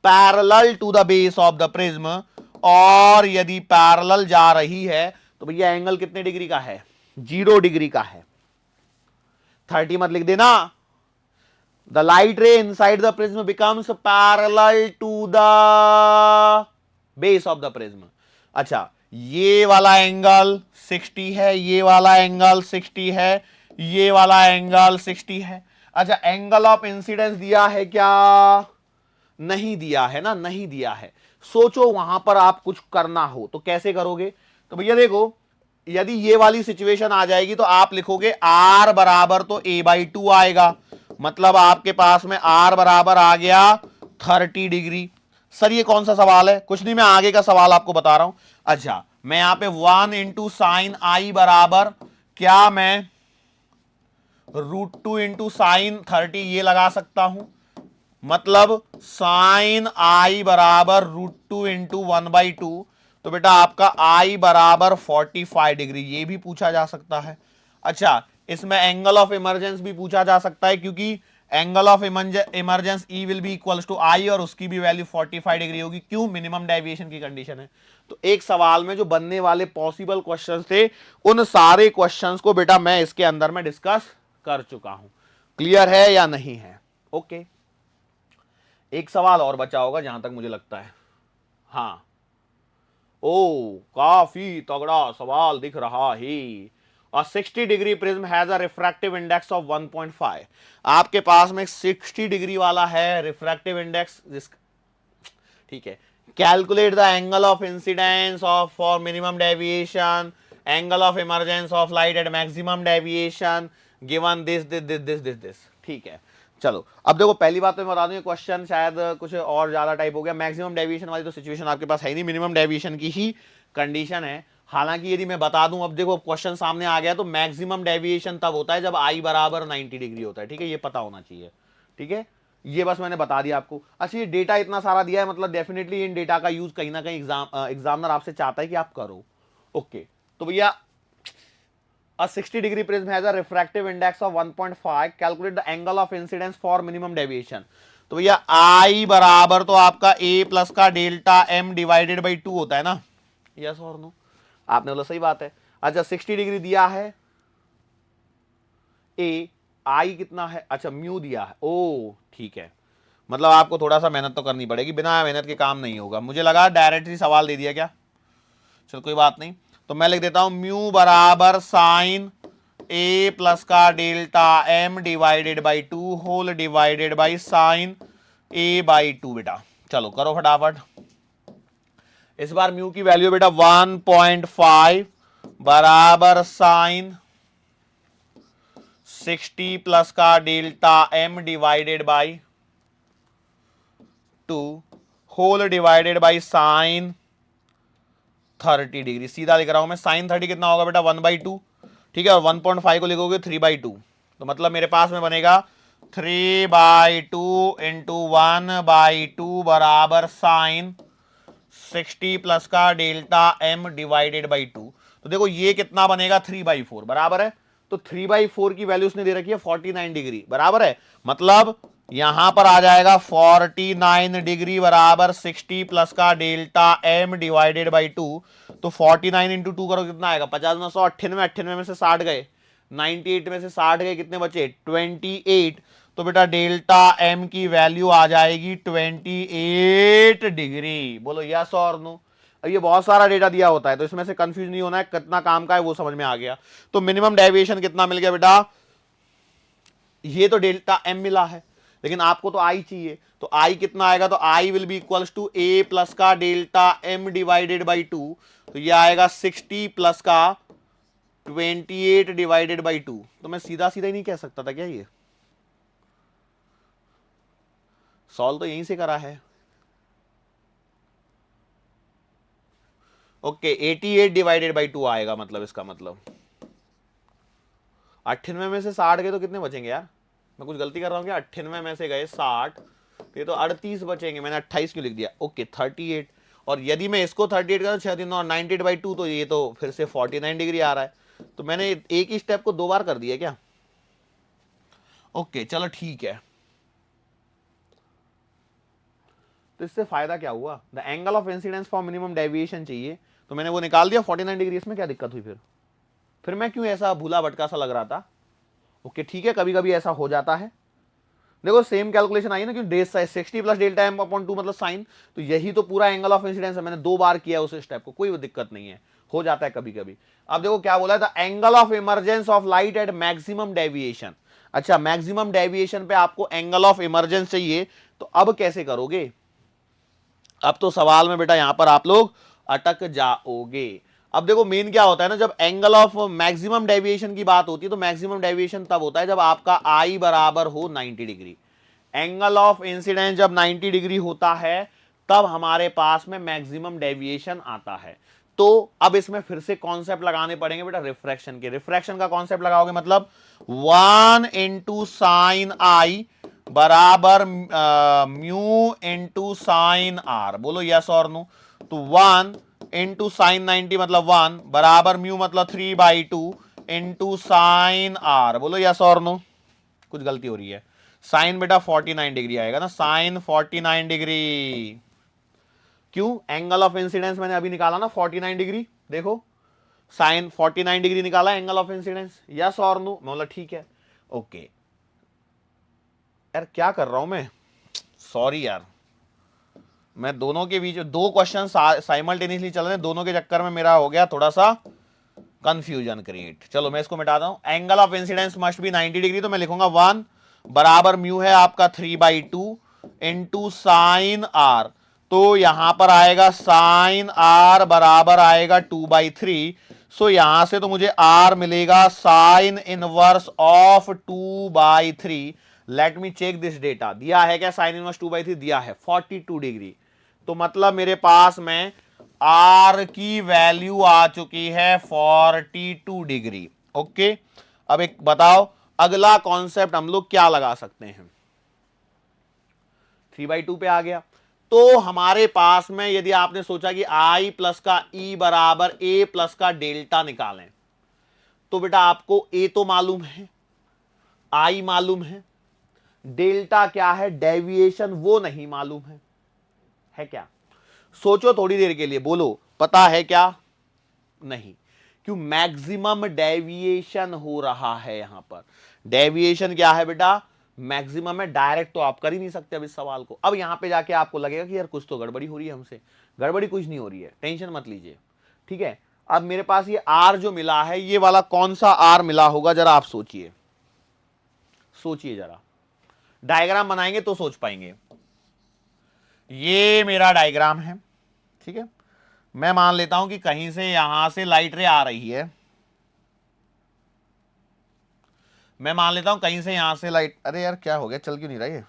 parallel to the base of the prism. और यदि पैरेलल जा रही है तो भैया एंगल कितने डिग्री का है? 0 डिग्री का है। 30 मत लिख देना। The light ray inside the prism becomes parallel to the base of the prism. अच्छा, ये वाला एंगल 60 है, ये वाला एंगल 60 है, ये वाला एंगल 60 है। अच्छा, एंगल ऑफ इंसिडेंस दिया है क्या? नहीं दिया है ना, नहीं दिया है। सोचो वहां पर आप कुछ करना हो तो कैसे करोगे? तो भैया देखो, यदि ये वाली सिचुएशन आ जाएगी तो आप लिखोगे R बराबर तो a/2 आएगा, मतलब आपके पास में R बराबर आ गया 30 डिग्री। सर ये कौन सा सवाल है? कुछ नहीं, मैं आगे का सवाल आपको बता रहा हूं। अच्छा, मैं यहां पे 1 इंटू साइन आई बराबर, क्या मैं √2 इंटू साइन 30 ये लगा सकता हूं, मतलब साइन आई बराबर √2 इंटू 1/2। तो बेटा आपका आई बराबर 45 डिग्री, ये भी पूछा जा सकता है। अच्छा, इसमें एंगल ऑफ इमरजेंस भी पूछा जा सकता है, क्योंकि angle of emergence e will be equals to i, और उसकी भी वैल्यू 45 डिग्री होगी। क्यों? मिनिमम डेविएशन की कंडीशन है। तो एक सवाल में जो बनने वाले पॉसिबल क्वेश्चंस थे, उन सारे क्वेश्चंस को बेटा मैं इसके अंदर में डिस्कस कर चुका हूं। क्लियर है या नहीं है? ओके, एक सवाल और बचा होगा जहां तक मुझे लगता है। हाँ, ओ काफी तगड़ा सवाल दिख रहा है। और 60 degree prism has a refractive index of 1.5। आपके पास में 60 डिग्री वाला है रिफ्रैक्टिव इंडेक्स, ठीक है। Calculate the angle of incidence of for minimum deviation, angle of emergence of light at maximum deviation given this this this this this this, ठीक है। चलो अब देखो, पहली बात तो मैं बता दूं, ये क्वेश्चन शायद कुछ और ज्यादा टाइप हो गया। मैक्सिमम डेविएशन वाली तो सिचुएशन आपके पास है नहीं, मिनिमम डेविएशन की ही कंडीशन है। हालांकि यदि मैं बता दूं, अब देखो क्वेश्चन सामने आ गया, तो मैक्सिमम डेविएशन तब होता है जब आई बराबर 90 डिग्री होता है, ठीक है, ये पता होना चाहिए, ठीक है, ये बस मैंने बता दिया आपको। अच्छा, ये डेटा इतना सारा दिया है, मतलब डेफिनेटली इन डेटा का यूज कहीं ना कहीं एग्जामिनर आपसे चाहता है कि आप करो। ओके, तो भैया, a 60 degree prism has a refractive index of 1.5, calculate the angle of incidence for minimum deviation। तो भैया I बराबर तो आपका A प्लस का डेल्टा M डिवाइडेड बाई 2 होता है ना, यस और नो, आपने बोला सही बात है। अच्छा 60 डिग्री दिया है, A, I कितना है, अच्छा म्यू दिया है, ओ ठीक है, मतलब आपको थोड़ा सा मेहनत तो करनी पड़ेगी, बिना मेहनत के काम नहीं होगा। मुझे लगा डायरेक्ट ही सवाल दे दिया क्या, चल कोई बात नहीं, तो मैं लिख देता हूं म्यू बराबर साइन ए प्लस का delta M divided by 2 whole divided by sine A by 2। बेटा चलो करो फटाफट, इस बार म्यू की वैल्यू बेटा 1.5 बराबर साइन 60 प्लस का delta M divided by 2 whole divided by sine 30 degree. सीधा लिख रहा हूं मैं, साइन 30 कितना होगा बेटा 1/2, ठीक है, और 1.5 को लिखोगे 3/2, तो मतलब मेरे पास में बनेगा 3/2 इंटू 1/2 बराबर साइन 60 प्लस का डेल्टा एम डिवाइडेड बाई 2। तो देखो ये कितना बनेगा 3/4 बराबर है, तो 3/4 की वैल्यू उसने दे रखी है 49 डिग्री बराबर है, मतलब यहां पर आ जाएगा 49 डिग्री बराबर 60 प्लस का डेल्टा एम डिवाइडेड बाई 2। तो 49 इंटू 2 करो कितना आएगा 50 9 98, 98 में से 60 गए, 98 में से 60 गए, कितने बचे 28। तो बेटा डेल्टा एम की वैल्यू आ जाएगी 28 डिग्री। बोलो यस और नो। अब ये बहुत सारा डेटा दिया होता है, तो इसमें से कंफ्यूज नहीं होना है, कितना काम का है वो समझ में आ गया। तो मिनिमम डेविएशन कितना मिल गया बेटा, ये तो डेल्टा एम मिला है, लेकिन आपको तो आई चाहिए, तो आई कितना आएगा, तो I will be equals to A plus का डेल्टा एम डिवाइडेड बाई 2, तो ये आएगा 60 प्लस का 28 डिवाइडेड बाई 2। तो मैं सीधा सीधा ही नहीं कह सकता था क्या, ये सॉल्व तो यहीं से करा है। ओके 88 डिवाइडेड बाई 2 आएगा, मतलब इसका मतलब 98 में से 60 गए तो कितने बचेंगे यार, मैं कुछ गलती कर रहा हूँ क्या, 98 में से गए 60, तो ये तो 38 बचेंगे, मैंने 28 क्यों लिख दिया। ओके 38, और यदि मैं इसको 38 करूँ 6 3 और 98/2, तो ये तो फिर से 49 डिग्री आ रहा है, तो मैंने एक ही स्टेप को 2 बार कर दिया क्या। ओके चलो ठीक है, तो इससे फायदा क्या हुआ, the angle of incidence for minimum deviation चाहिए, तो मैंने वो निकाल दिया 49 डिग्री। इसमें क्या दिक्कत हुई, फिर मैं क्यों ऐसा भूला भटका सा लग रहा था। ओके ठीक है, कभी कभी ऐसा हो जाता है। देखो सेम कैलकुलेशन आई ना, क्योंकि 60 प्लस डेल्टा एम अपॉन 2 मतलब साइन, तो यही तो पूरा एंगल ऑफ इंसिडेंस है, मैंने 2 बार किया उस स्टेप को, कोई दिक्कत नहीं है, हो जाता है कभी कभी। अब देखो क्या बोला है, the angle of emergence of light at maximum deviation. अच्छा मैक्सिमम डेविएशन पे आपको एंगल ऑफ इमरजेंस चाहिए, तो अब कैसे करोगे, अब तो सवाल में बेटा यहां पर आप लोग अटक जाओगे। अब देखो मेन क्या होता है ना, जब एंगल ऑफ मैक्सिमम डेविएशन की बात होती है, तो मैक्सिमम डेविएशन तब होता है जब आपका आई बराबर हो 90 डिग्री। एंगल ऑफ इंसिडेंस जब 90 डिग्री होता है, तब हमारे पास में मैक्सिमम डेविएशन आता है। तो अब इसमें फिर से कॉन्सेप्ट लगाने पड़ेंगे बेटा रिफ्रैक्शन के। रिफ्रैक्शन का कॉन्सेप्ट लगाओगे मतलब 1 इंटू साइन आई बराबर म्यू इंटू साइन आर। बोलो यस और नो। तो 1 इंटू साइन 90 मतलब 1 बराबर म्यू मतलब 3/2 इंटू साइन आर। बोलो यस और नो। कुछ गलती हो रही है, साइन बेटा 49 डिग्री आएगा ना, साइन 49 डिग्री। क्यों, एंगल ऑफ इंसिडेंस मैंने अभी निकाला ना 49 डिग्री, देखो साइन 49 डिग्री निकाला एंगल ऑफ इंसिडेंस, यस और नो, मतलब ठीक है। ओके यार क्या कर रहा हूं मैं, सॉरी यार, मैं दोनों के बीच दो क्वेश्चन साइमल्टेनियसली चल रहे हैं, दोनों के चक्कर में मेरा हो गया थोड़ा सा कंफ्यूजन क्रिएट। चलो मैं इसको मिटाता हूं। Angle of incidence must be 90 degree, तो मैं लिखूंगा 1 बराबर म्यू है आपका 3/2 इंटू साइन आर, तो यहां पर आएगा साइन आर बराबर आएगा 2/3। सो यहां से तो मुझे आर मिलेगा sine inverse of 2/3। Let me check this data. दिया है क्या साइन इनवर्स 2/3? दिया है 42 डिग्री। तो मतलब मेरे पास में आर की वैल्यू आ चुकी है 42 डिग्री। ओके, अब एक बताओ अगला कॉन्सेप्ट हम लोग क्या लगा सकते हैं। 3/2 पे आ गया। तो हमारे पास में यदि आपने सोचा कि आई प्लस का ई बराबर ए प्लस का डेल्टा निकालें, तो बेटा आपको ए तो मालूम है, आई मालूम है, डेल्टा क्या है, डेविएशन, वो नहीं मालूम है क्या? सोचो थोड़ी देर के लिए, बोलो पता है क्या? नहीं। क्यों? मैक्सिमम डेविएशन हो रहा है यहां पर। डेविएशन क्या है बेटा? मैक्सिमम है। डायरेक्ट तो आप कर ही नहीं सकते अब इस सवाल को। अब यहां पे जाके आपको लगेगा कि यार कुछ तो गड़बड़ी हो रही है हमसे। गड़बड़ी कुछ नहीं हो रही है, टेंशन मत लीजिए, ठीक है। अब मेरे पास ये आर जो मिला है, ये वाला कौन सा आर मिला होगा, जरा आप सोचिए, सोचिए जरा। डायग्राम बनाएंगे तो सोच पाएंगे। ये मेरा डायग्राम है, ठीक है। मैं मान लेता हूं कि कहीं से यहां से लाइट रे आ रही है। मैं मान लेता हूं कहीं से यहां से लाइट, अरे यार क्या हो गया, चल क्यों नहीं रही है?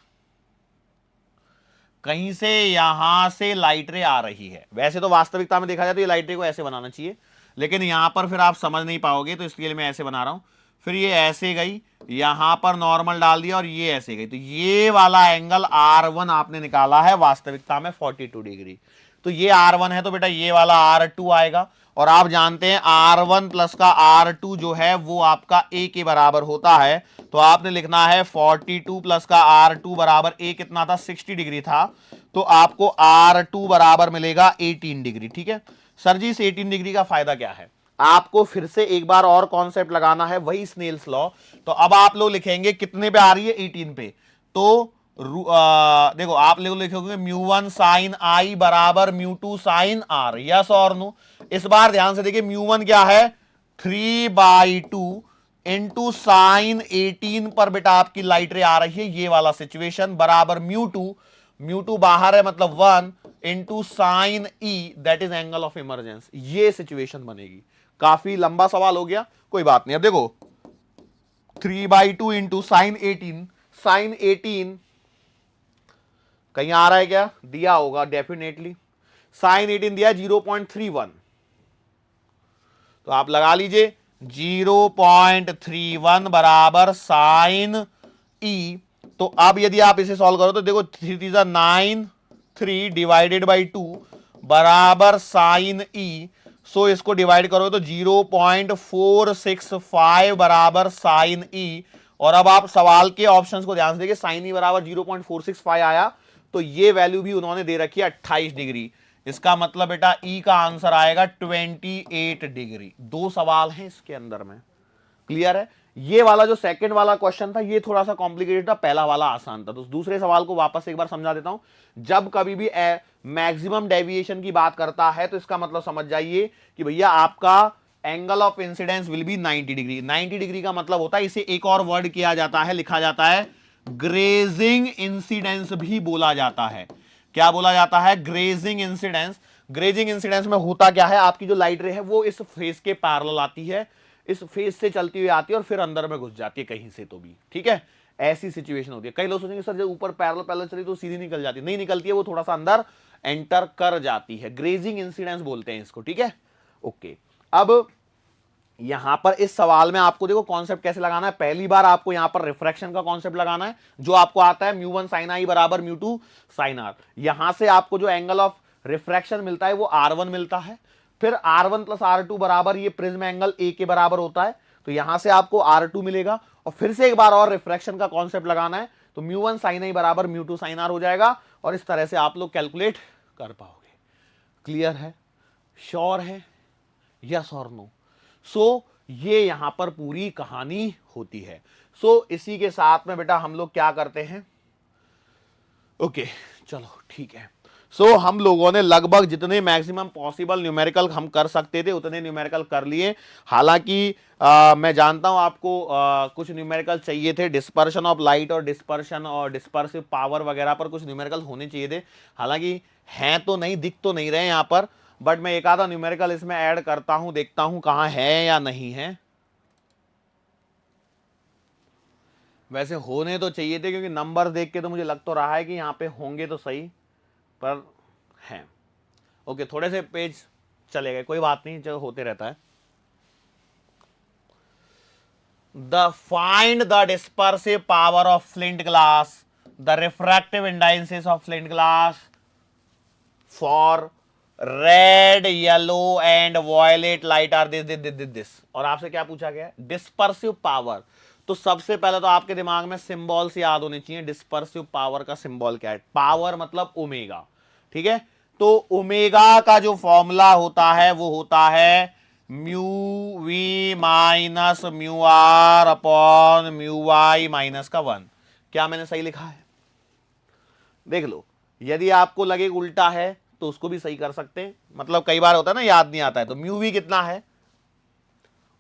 कहीं से यहां से लाइट रे आ रही है। वैसे तो वास्तविकता में देखा जाए तो ये लाइट रे को ऐसे बनाना चाहिए, लेकिन यहां पर फिर आप समझ नहीं पाओगे, तो इसके लिए मैं ऐसे बना रहा हूं। फिर ये ऐसे गई, यहां पर नॉर्मल डाल दिया और ये ऐसे गई, तो ये वाला एंगल R1 आपने निकाला है वास्तविकता में 42 डिग्री। तो ये R1 है, तो बेटा ये वाला R2 आएगा। और आप जानते हैं R1 प्लस का R2 जो है वो आपका A के बराबर होता है। तो आपने लिखना है 42 प्लस का R2 बराबर A कितना था, 60 डिग्री था। तो आपको R2 बराबर मिलेगा 18 डिग्री। ठीक है सर जी, इस 18 डिग्री का फायदा क्या है? आपको फिर से एक बार और कॉन्सेप्ट लगाना है, वही स्नेल्स लॉ। तो अब आप लोग लिखेंगे कितने पे आ रही है, 18 पे। तो देखो आप लोग लिखोगे μ1 साइन आई बराबर μ2 साइन आर, यस और नो। इस बार ध्यान से देखिए, μ1 क्या है, 3/2 इंटू साइन 18 पर बेटा आपकी लाइट रे आ रही है, ये वाला सिचुएशन, बराबर μ2 बाहर है मतलब 1 into sine E, that is angle of emergence. ये सिचुएशन बनेगी। काफी लंबा सवाल हो गया, कोई बात नहीं। अब देखो 3/2 इंटू साइन 18 कहीं आ रहा है क्या? दिया होगा डेफिनेटली। साइन 18 दिया 0.31, तो आप लगा लीजिए 0.31 बराबर साइन ई। तो अब यदि आप इसे सॉल्व करो तो देखो 3 3 डिवाइडेड बाई 2 बराबर साइन ई। सो इसको डिवाइड करो तो 0.465 बराबर साइन ई। और अब आप सवाल के ऑप्शंस को ध्यान से देखिए, साइन ई बराबर 0.465 आया, तो ये वैल्यू भी उन्होंने दे रखी है 28 डिग्री। इसका मतलब बेटा ई का आंसर आएगा 28 डिग्री। दो सवाल हैं इसके अंदर में, क्लियर है। ये वाला जो सेकंड वाला क्वेश्चन था ये थोड़ा सा कॉम्प्लिकेटेड था, पहला वाला आसान था। तो दूसरे सवाल को वापस एक बार समझा देता हूं। जब कभी भी मैक्सिमम डेविएशन की बात करता है तो इसका मतलब समझ जाइए कि भैया आपका angle of incidence will be 90 degree. 90 degree का मतलब होता है, इसे एक और वर्ड किया जाता है, लिखा जाता है ग्रेजिंग इंसिडेंस भी बोला जाता है। क्या बोला जाता है? Grazing incidence. ग्रेजिंग इंसिडेंस में होता क्या है, आपकी जो लाइट रे है वो इस फेस के पैरेलल आती है, इस फेस से चलती हुई आती है और फिर अंदर में घुस जाती है कहीं से तो भी, ठीक है। ऐसी सिचुएशन होती है। कई लोग सोचेंगे सर जब ऊपर पैरेलल पैरेलल चली तो सीधी निकल जाती है, नहीं निकलती है, वो थोड़ा सा अंदर एंटर कर जाती है। ग्रेजिंग इंसिडेंस बोलते हैं इसको, ठीक है। ओके, अब यहां पर इस सवाल में आपको देखो कॉन्सेप्ट कैसे लगाना है। पहली बार आपको यहां पर रिफ्रैक्शन का कॉन्सेप्ट लगाना है, जो आपको आता है μ1 sin i बराबर μ2 sin r। यहां से आपको जो एंगल ऑफ रिफ्रैक्शन मिलता है वो R1 मिलता है। फिर R1 प्लस R2 बराबर ये प्रिज्म एंगल A के बराबर होता है, तो यहां से आपको R2 मिलेगा। और फिर से एक बार और रिफ्रैक्शन का कॉन्सेप्ट लगाना है, तो μ1 sin i बराबर μ2 sin r हो जाएगा। और इस तरह से आप लोग कैलकुलेट कर पाओगे। क्लियर है? श्योर है? यस और नो? सो ये यहां पर पूरी कहानी होती है। सो इसी के साथ में बेटा हम लोग क्या करते हैं, ओके चलो ठीक है। सो हम लोगों ने लगभग जितने मैक्सिमम पॉसिबल न्यूमेरिकल हम कर सकते थे उतने न्यूमेरिकल कर लिए। हालांकि मैं जानता हूं आपको कुछ न्यूमेरिकल चाहिए थे, डिस्पर्शन ऑफ लाइट और डिस्पर्शन और डिस्पर्सिव पावर वगैरह पर कुछ न्यूमेरिकल होने चाहिए थे। हालांकि हैं तो नहीं, दिख तो नहीं रहे यहां पर, बट मैं एक आधा न्यूमेरिकल इसमें ऐड करता हूं, देखता हूं कहां है या नहीं है। वैसे होने तो चाहिए थे, क्योंकि नंबर देख के तो मुझे लग तो रहा है कि यहाँ पे होंगे तो सही, पर हैं। ओके, थोड़े से पेज चले गए, कोई बात नहीं, जो होते रहता है। The find the dispersive power of flint glass, the refractive indices of flint glass for red, yellow and violet light are this. और आपसे क्या पूछा गया? Dispersive power. तो सबसे पहले तो आपके दिमाग में सिंबल से याद होनी चाहिए। डिस्पर्सिव पावर का सिंबल क्या है? पावर मतलब ओमेगा, ठीक है। तो ओमेगा का जो फॉर्मूला होता है वो होता है mu we minus mu R upon mu Y minus का 1। क्या मैंने सही लिखा है? देख लो, यदि आपको लगे उल्टा है तो उसको भी सही कर सकते हैं। मतलब कई बार होता है ना, याद नहीं आता है। तो म्यू वी कितना है?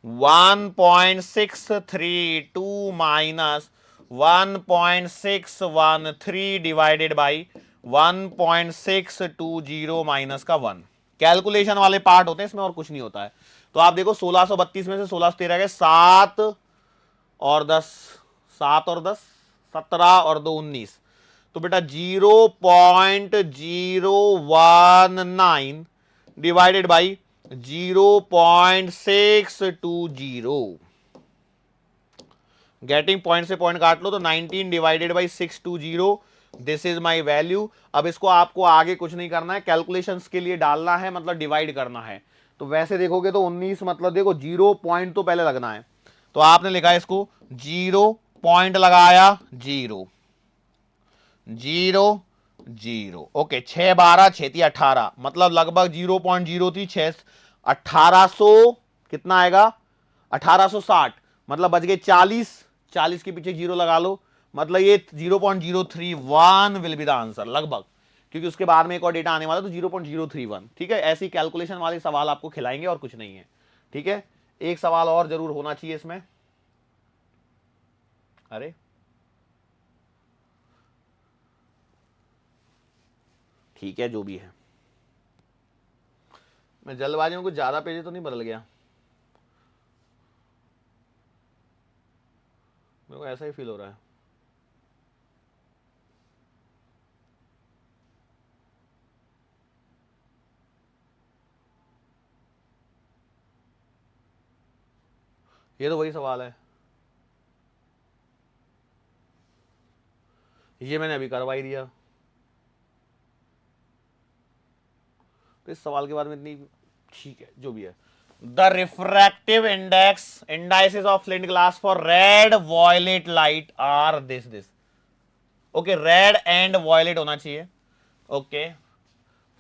1.632 माइनस 1.613 डिवाइडेड बाई 1.620 माइनस का 1। कैलकुलेशन वाले पार्ट होते हैं इसमें, और कुछ नहीं होता है। तो आप देखो 1632 में से 1613 गए, 7 और 10, 7 और 10 17 और 2 19। तो बेटा 0.019 डिवाइडेड बाई 0.620। गेटिंग पॉइंट से पॉइंट काट लो तो 19 divided by 620, this is my value. अब इसको आपको आगे कुछ नहीं करना है, कैलकुलेशंस के लिए डालना है, मतलब डिवाइड करना है। तो वैसे देखोगे तो 19, मतलब देखो 0 पॉइंट तो पहले लगना है। तो आपने लिखा है इसको 0 पॉइंट लगाया, 0 0 0। ओके, 6 12 6 18, मतलब लगभग 0.03 1800 कितना आएगा? 1860। मतलब बच गए 40, 40 के पीछे 0 लगा लो, मतलब ये 0.031 विल बी द आंसर लगभग, क्योंकि उसके बाद में एक और डेटा आने वाला तो 0.031। ठीक है, ऐसी कैलकुलेशन वाले सवाल आपको खिलाएंगे और कुछ नहीं है। ठीक है, एक सवाल और जरूर होना चाहिए इसमें। अरे ठीक है, जो भी है। मैं जल्दबाजी में कुछ ज्यादा पेज तो नहीं बदल गया? मेरे को ऐसा ही फील हो रहा है। ये तो वही सवाल है, ये मैंने अभी करवा ही दिया। तो इस सवाल के बाद में इतनी, ठीक है जो भी है। The refractive indices of flint glass for red violet light are this. Okay, red and violet होना चाहिए। Okay,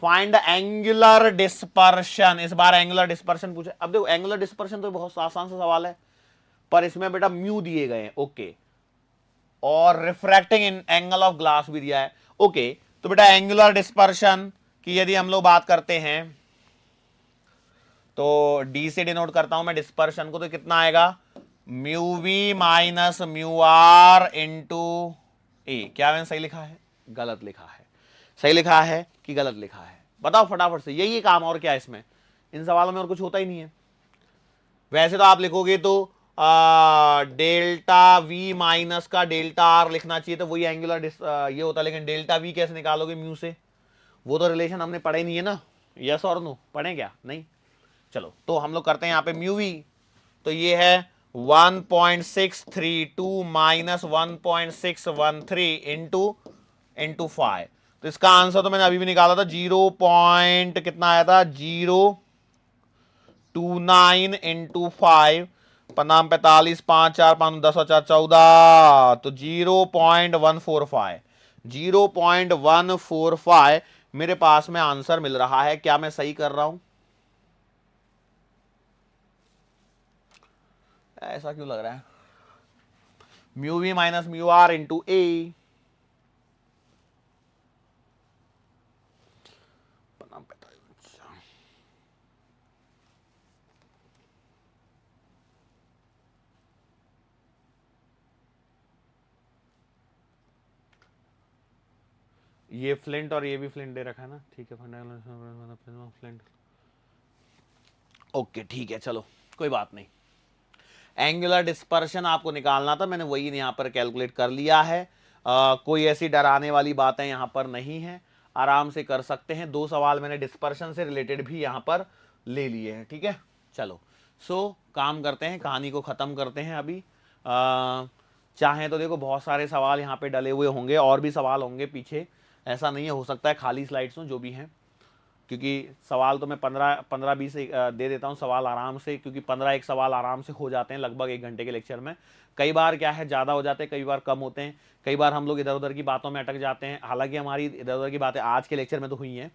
find the angular dispersion. इस बार एंगुलर डिस्पर्शन पूछे। अब देखो, एंगुलर डिस्पर्शन तो बहुत आसान सा सवाल है, पर इसमें बेटा म्यू दिए गए हैं। ओके, और रिफ्रैक्टिंग एंगल ऑफ ग्लास भी दिया है। ओके, तो बेटा एंगुलर डिस्पर्शन की यदि हम लोग बात करते हैं तो डी से डिनोट करता हूं मैं डिस्पर्शन को, तो कितना आएगा? Mu we minus mu r into A. क्या मैंने सही लिखा है? गलत लिखा है? सही लिखा है कि गलत लिखा है? बताओ फटाफट से, यही काम, और क्या है इसमें? इन सवालों में और कुछ होता ही नहीं है। वैसे तो आप लिखोगे तो डेल्टा वी माइनस का डेल्टा आर लिखना चाहिए, तो वही एंगुलर ये होता, लेकिन डेल्टा वी कैसे निकालोगे म्यू से? वो तो रिलेशन हमने पढ़े नहीं है ना। यस और नो पढ़े क्या? नहीं। चलो, तो हम लोग करते हैं यहाँ पे म्यू वी। तो ये है 1.632 माइनस 1.613 इंटू 5। तो इसका आंसर तो मैंने अभी भी निकाला था, 0 पॉइंट कितना आया था? 029 इंटू 5, 45 5 4 5 10 और 4 14, तो 0.145। 0.145 मेरे पास में आंसर मिल रहा है। क्या मैं सही कर रहा हूं? ऐसा क्यों लग रहा है? Mu we minus mu r into A. ये फ्लिंट और ये भी फ्लिंट दे रखा है ना, ठीक है। फ्लिंट, ओके ठीक है, चलो कोई बात नहीं। एंगुलर डिस्पर्शन आपको निकालना था, मैंने वही यहाँ पर कैलकुलेट कर लिया है। कोई ऐसी डराने वाली बातें यहाँ पर नहीं है, आराम से कर सकते हैं। 2 सवाल मैंने डिस्पर्शन से रिलेटेड भी यहाँ पर ले लिए हैं, ठीक है। चलो काम करते हैं, कहानी को ख़त्म करते हैं अभी। चाहें तो देखो बहुत सारे सवाल यहाँ पे डले हुए होंगे, और भी सवाल होंगे पीछे, ऐसा नहीं है, हो सकता है खाली स्लाइड्स हों जो भी हैं, क्योंकि सवाल तो मैं 15-20 दे देता हूँ सवाल आराम से, क्योंकि 15 सवाल आराम से हो जाते हैं लगभग 1 घंटे के लेक्चर में। कई बार क्या है ज़्यादा हो जाते हैं, कई बार कम होते हैं, कई बार हम लोग इधर उधर की बातों में अटक जाते हैं, हालांकि हमारी इधर उधर की बातें आज के लेक्चर में तो हुई हैं।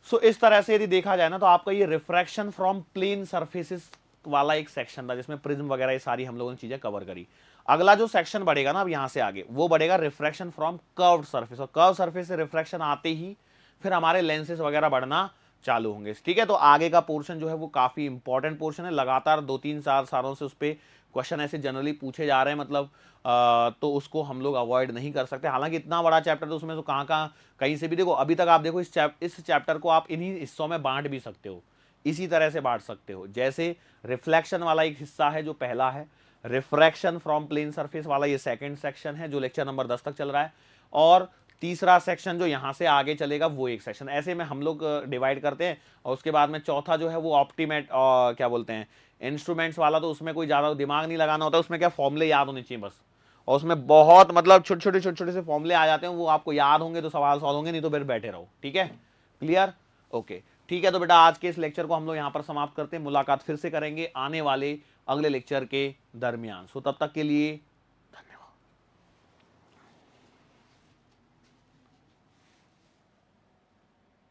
इस तरह से यदि देखा जाए ना, तो आपका ये रिफ्रैक्शन फ्रॉम प्लेन सर्फेसिस वाला एक सेक्शन था, जिसमें प्रिज्म वगैरह ये सारी हम लोगों ने चीजें कवर करी। अगला जो सेक्शन बढ़ेगा ना अब यहां से आगे, वो बढ़ेगा रिफ्रैक्शन फ्रॉम कर्व्ड सरफेस, और कर्व सरफेस से रिफ्रैक्शन आते ही फिर हमारे लेंसेज वगैरह बढ़ना चालू होंगे, ठीक है। तो आगे का पोर्शन जो है वो काफी इंपॉर्टेंट पोर्शन है, लगातार 2-3-4 सालों से उस पर क्वेश्चन ऐसे जनरली पूछे जा रहे हैं, मतलब तो उसको हम लोग अवॉइड नहीं कर सकते। हालांकि इतना बड़ा चैप्टर तो उसमें तो कहाँ कहीं से भी देखो, अभी तक आप देखो इस चैप्टर को आप इन्हीं हिस्सों में बांट भी सकते हो, इसी तरह से बांट सकते हो। जैसे रिफ्लेक्शन वाला एक हिस्सा है जो पहला है, रिफ्रैक्शन फ्रॉम प्लेन सरफेस वाला ये सेकंड सेक्शन है जो लेक्चर नंबर 10 तक चल रहा है, और तीसरा सेक्शन जो यहां से आगे चलेगा वो एक सेक्शन, ऐसे में हम लोग डिवाइड करते हैं। और उसके बाद में चौथा जो है वो ऑप्टीमेट क्या बोलते हैं इंस्ट्रूमेंट्स वाला, तो उसमें कोई ज़्यादा दिमाग नहीं लगाना होता, उसमें क्या फॉर्मूले याद होने चाहिए बस, और उसमें बहुत मतलब छोटे छोटे से फॉर्मूले आ जाते हैं, वो आपको याद होंगे तो सवाल सॉल्व होंगे, नहीं तो फिर बैठे रहो, ठीक है। क्लियर, ओके, ठीक है। तो बेटा आज के इस लेक्चर को हम लोग यहाँ पर समाप्त करते हैं, मुलाकात फिर से करेंगे आने वाले अगले लेक्चर के दरमियान। तब तक के लिए